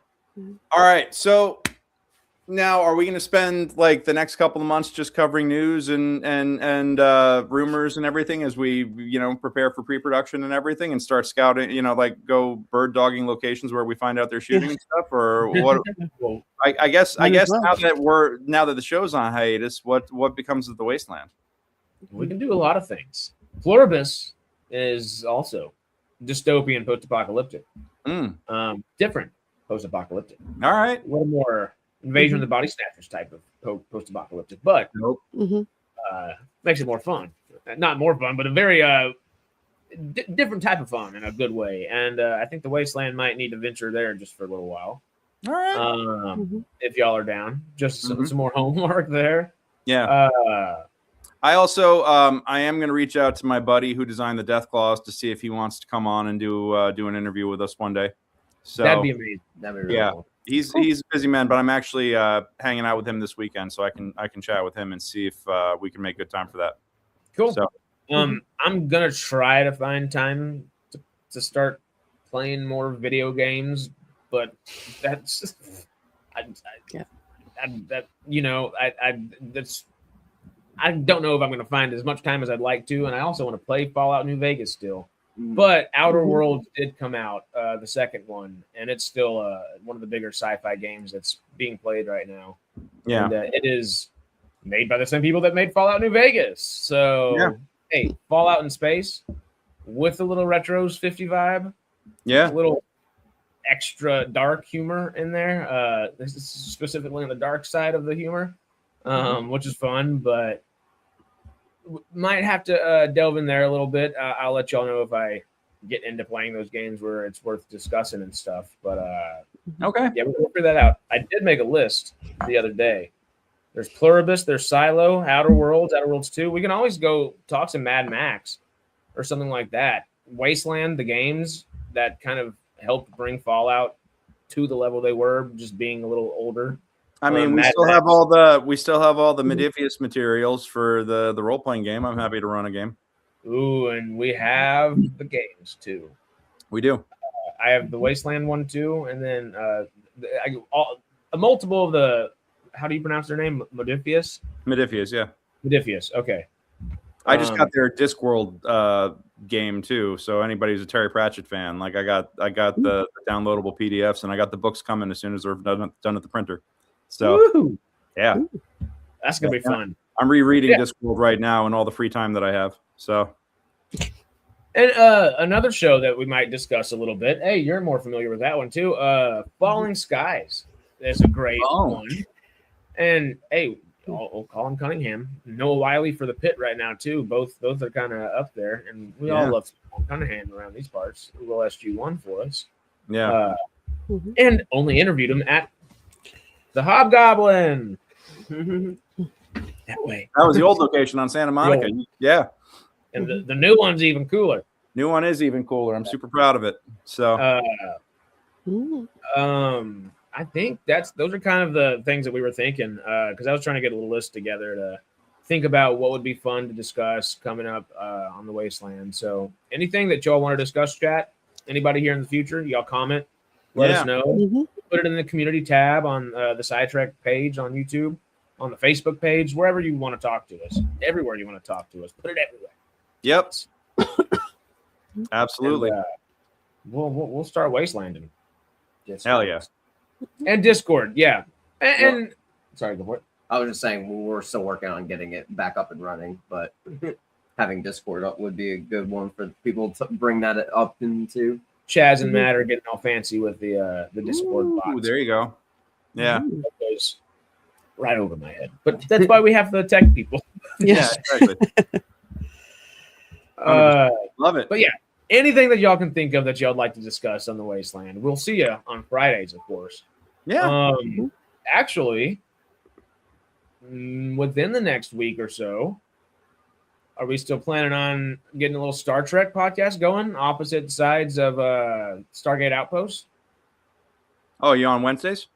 all right. So now, are we going to spend like the next couple of months just covering news and rumors and everything as we prepare for pre-production and everything, and start scouting, like go bird dogging locations where we find out they're shooting and stuff, or what? I guess now that the show's on hiatus, what becomes of the Wasteland? We can do a lot of things. Pluribus is also dystopian post-apocalyptic. Different post-apocalyptic. All right. A little more Invasion of the Body Snatchers type of post-apocalyptic, but makes it more fun. Not more fun, but a very different type of fun in a good way. And I think the Wasteland might need to venture there just for a little while. All right. If y'all are down, just some more homework there. Yeah. I also I am going to reach out to my buddy who designed the Death Claws to see if he wants to come on and do an interview with us one day. So that'd be amazing. That'd be really cool. He's a busy man, but I'm actually hanging out with him this weekend, so I can chat with him and see if we can make good time for that. Cool. So I'm gonna try to find time to start playing more video games, but that's just, I don't know if I'm gonna find as much time as I'd like to, and I also want to play Fallout New Vegas still. But Outer Worlds did come out, the second one, and it's still one of the bigger sci-fi games that's being played right now. Yeah, and, it is made by the same people that made Fallout New Vegas. So, hey, Fallout in space with a little retros 50 vibe. Yeah, A little extra dark humor in there. This is specifically on the dark side of the humor, which is fun, but might have to delve in there a little bit. I'll let y'all know if I get into playing those games where it's worth discussing and stuff. But okay. Yeah, we'll figure that out. I did make a list the other day. There's Pluribus, there's Silo, Outer Worlds 2. We can always go talk some Mad Max or something like that. Wasteland, the games that kind of helped bring Fallout to the level they were, just being a little older. I mean, we still have all the Modiphius materials for the role playing game. I'm happy to run a game. Ooh, and we have the games too. We do. I have the Wasteland 1, 2, and then a multiple of the. How do you pronounce their name? Modiphius. Modiphius, yeah. Modiphius. Okay. I just got their Discworld game too. So anybody who's a Terry Pratchett fan, like I got the downloadable PDFs, and I got the books coming as soon as they're done at the printer. So Woo! Yeah, that's gonna be fun. I'm rereading Discworld right now in all the free time that I have. So, and another show that we might discuss a little bit. Hey, you're more familiar with that one too. Falling Skies. That's a great one. And hey, Colin Cunningham, Noah Wiley for the Pit right now too. Both are kind of up there, and we all love Colin Cunningham around these parts. Who will SG1 for us? Yeah, and only interviewed him at the Hobgoblin. That way. That was the old location on Santa Monica. Yeah, and the new one's even cooler. New one is even cooler. I'm super proud of it. So, I think those are kind of the things that we were thinking, because I was trying to get a little list together to think about what would be fun to discuss coming up on the Wasteland. So anything that y'all want to discuss, chat, anybody here in the future, y'all comment, let us know. Put it in the community tab on the SciTrek page on YouTube, on the Facebook page, wherever you want to talk to us, everywhere you want to talk to us, put it everywhere. Yep. Absolutely. And, we'll start wastelanding. Hell yeah. And Discord, yeah. And sorry, go for it. I was just saying we're still working on getting it back up and running, but having Discord up would be a good one for people to bring that up into. Chazz and Matt are getting all fancy with the Discord box. There you go. Yeah. That goes right over my head. But that's why we have the tech people. Yeah, exactly. Love it. But yeah, anything that y'all can think of that y'all like to discuss on the Wasteland. We'll see you on Fridays, of course. Yeah. Actually, within the next week or so, are we still planning on getting a little Star Trek podcast going, opposite sides of Stargate Outpost? Oh, you on Wednesdays?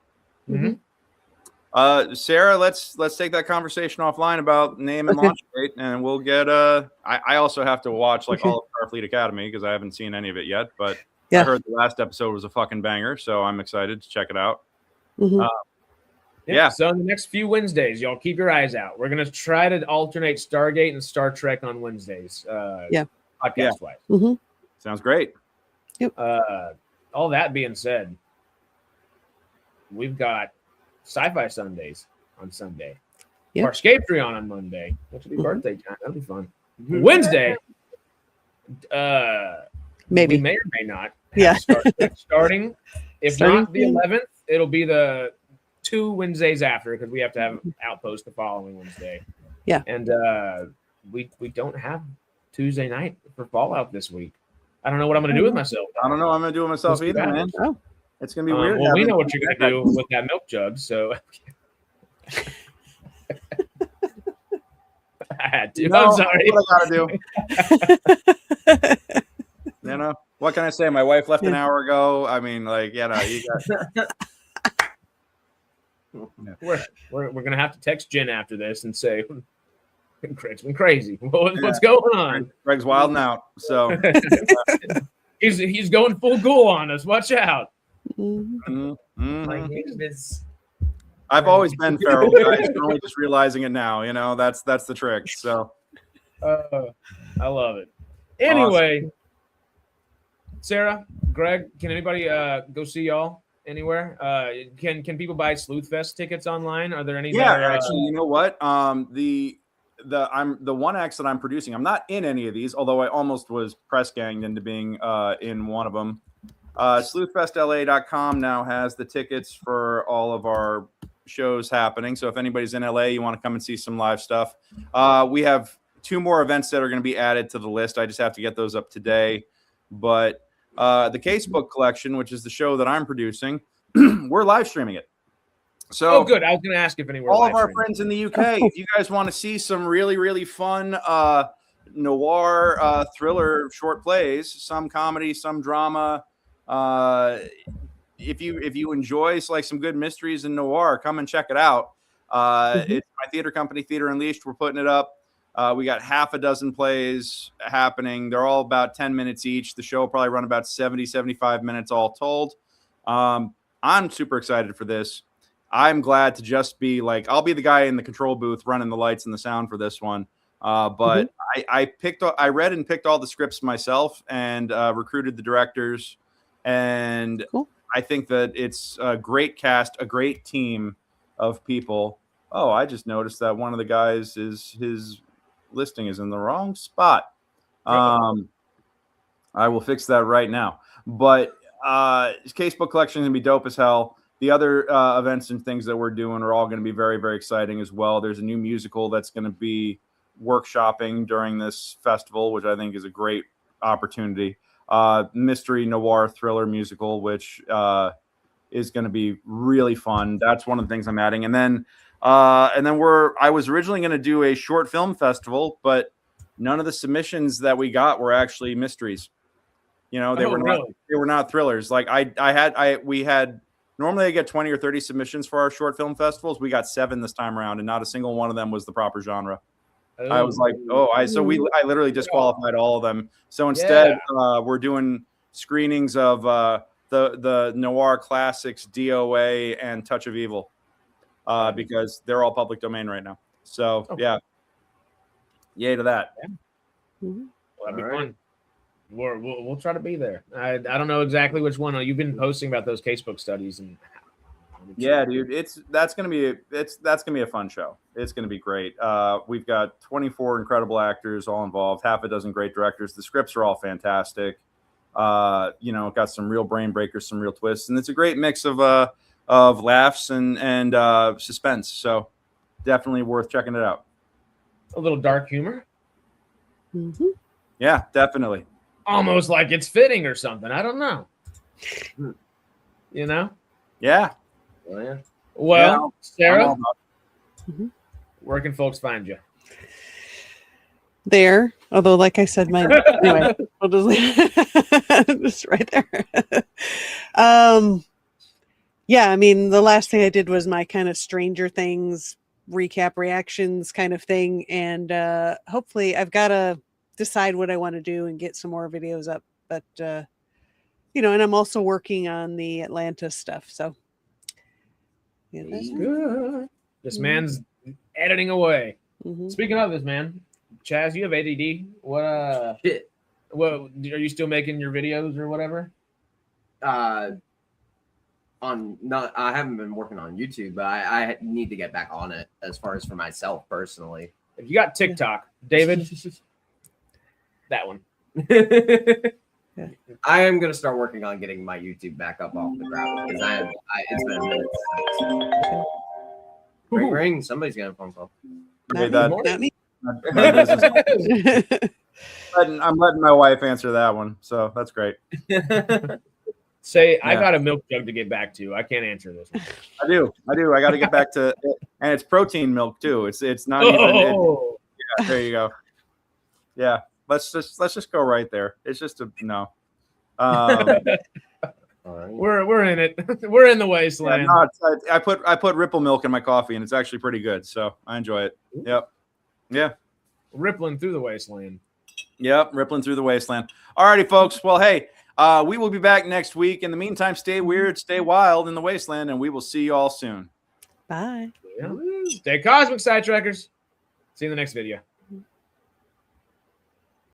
Sarah, let's take that conversation offline about name and launch date, and we'll get I also have to watch all of Starfleet Academy because I haven't seen any of it yet, but I heard the last episode was a fucking banger, so I'm excited to check it out. So in the next few Wednesdays, y'all keep your eyes out. We're gonna try to alternate Stargate and Star Trek on Wednesdays. Podcast wise. Sounds great. Yep. All that being said, we've got Sci-Fi Sundays on Sunday. Yep. Our Escape-Tree on Monday, which will be birthday time. That'll be fun. Wednesday, maybe we may or may not have Star Trek starting. If not the 11th, it'll be the 2 Wednesdays after, because we have to have Outpost the following Wednesday. Yeah. And we don't have Tuesday night for Fallout this week. I don't know what I'm going to do with myself. I don't know what I'm going to do with myself either, man. Oh. It's going to be weird. Well, we know what you're going to do with that milk jug, so I had to. I'm sorry. What I got to do. What can I say? My wife left an hour ago. I mean, you got. We're gonna have to text Jen after this and say, Greg's been crazy. What's going on? Greg's wilding out. So he's going full ghoul on us. Watch out. Like it's I've always been feral, guys. You're only just realizing it now. You know, that's the trick. So I love it. Anyway, awesome. Sarah, Greg, can anybody go see y'all anywhere? Can people buy Sleuthfest tickets online? Are there any? Yeah, actually, you know what? The one acts that I'm producing. I'm not in any of these, although I almost was press ganged into being in one of them. Sleuthfestla.com now has the tickets for all of our shows happening. So if anybody's in LA, you want to come and see some live stuff. We have 2 more events that are going to be added to the list. I just have to get those up today. But the Casebook Collection, which is the show that I'm producing, we're live streaming it. So good. I was going to ask if anyone. All of our friends in the UK, if you guys want to see some really, really fun noir thriller short plays, some comedy, some drama. If you enjoy like some good mysteries and noir, come and check it out. It's my theater company, Theater Unleashed. We're putting it up. We got half a dozen plays happening. They're all about 10 minutes each. The show will probably run about 70, 75 minutes all told. I'm super excited for this. I'm glad to just be like, I'll be the guy in the control booth running the lights and the sound for this one. But I read and picked all the scripts myself and recruited the directors. And cool. I think that it's a great cast, a great team of people. Oh, I just noticed that one of the guys his listing is in the wrong spot. I will fix that right now. But Casebook Collection is going to be dope as hell. The other events and things that we're doing are all going to be very, very exciting as well. There's a new musical that's going to be workshopping during this festival, which I think is a great opportunity. Mystery noir thriller musical, which is going to be really fun. That's one of the things I'm adding. And then I was originally going to do a short film festival, but none of the submissions that we got were actually mysteries. You know, they were not thrillers. Like we had normally I get 20 or 30 submissions for our short film festivals. We got 7 this time around, and not a single one of them was the proper genre. I was like, I literally disqualified all of them. So instead, we're doing screenings of the noir classics, DOA and Touch of Evil, because they're all public domain right now. So yay to that. Yeah. Well, that'd be fun. We'll try to be there. I don't know exactly which one. You've been posting about those casebook studies, and yeah, dude, that's gonna be a fun show. It's gonna be great. We've got 24 incredible actors all involved, half a dozen great directors. The scripts are all fantastic. Got some real brain breakers, some real twists, and it's a great mix of laughs and suspense. So definitely worth checking it out. A little dark humor. Mm-hmm. Yeah, definitely. Almost like it's fitting or something. I don't know. You know? Yeah. Well, Sarah, where can folks find you? There. Although, like I said, anyway, I'll just right there. Yeah, I mean, the last thing I did was my kind of Stranger Things recap reactions kind of thing. And hopefully I've got to decide what I want to do and get some more videos up. But, and I'm also working on the Atlanta stuff. So, that's good. This man's editing away. Mm-hmm. Speaking of this, man, Chazz, you have ADD. What are you still making your videos or whatever? I haven't been working on YouTube, but I need to get back on it as far as for myself personally. If you got TikTok, David, that one. I am gonna start working on getting my YouTube back up off the ground because it's been a minute. Ring. Somebody's got a phone call. Not me. I'm letting my wife answer that one, so that's great. I got a milk jug to get back to. I can't answer this one. I do. I got to get back to it. And it's protein milk too. It's not even. There you go. Yeah, let's just go right there. It's just no. We're in it. We're in the wasteland. I put Ripple milk in my coffee, and it's actually pretty good. So I enjoy it. Yep. Yeah. rippling through the wasteland. Yep, rippling through the wasteland. All righty, folks. Well, hey, we will be back next week. In the meantime, stay weird, stay wild in the wasteland, and we will see you all soon. Bye. Yeah. Stay cosmic, SciTrekkers. See you in the next video.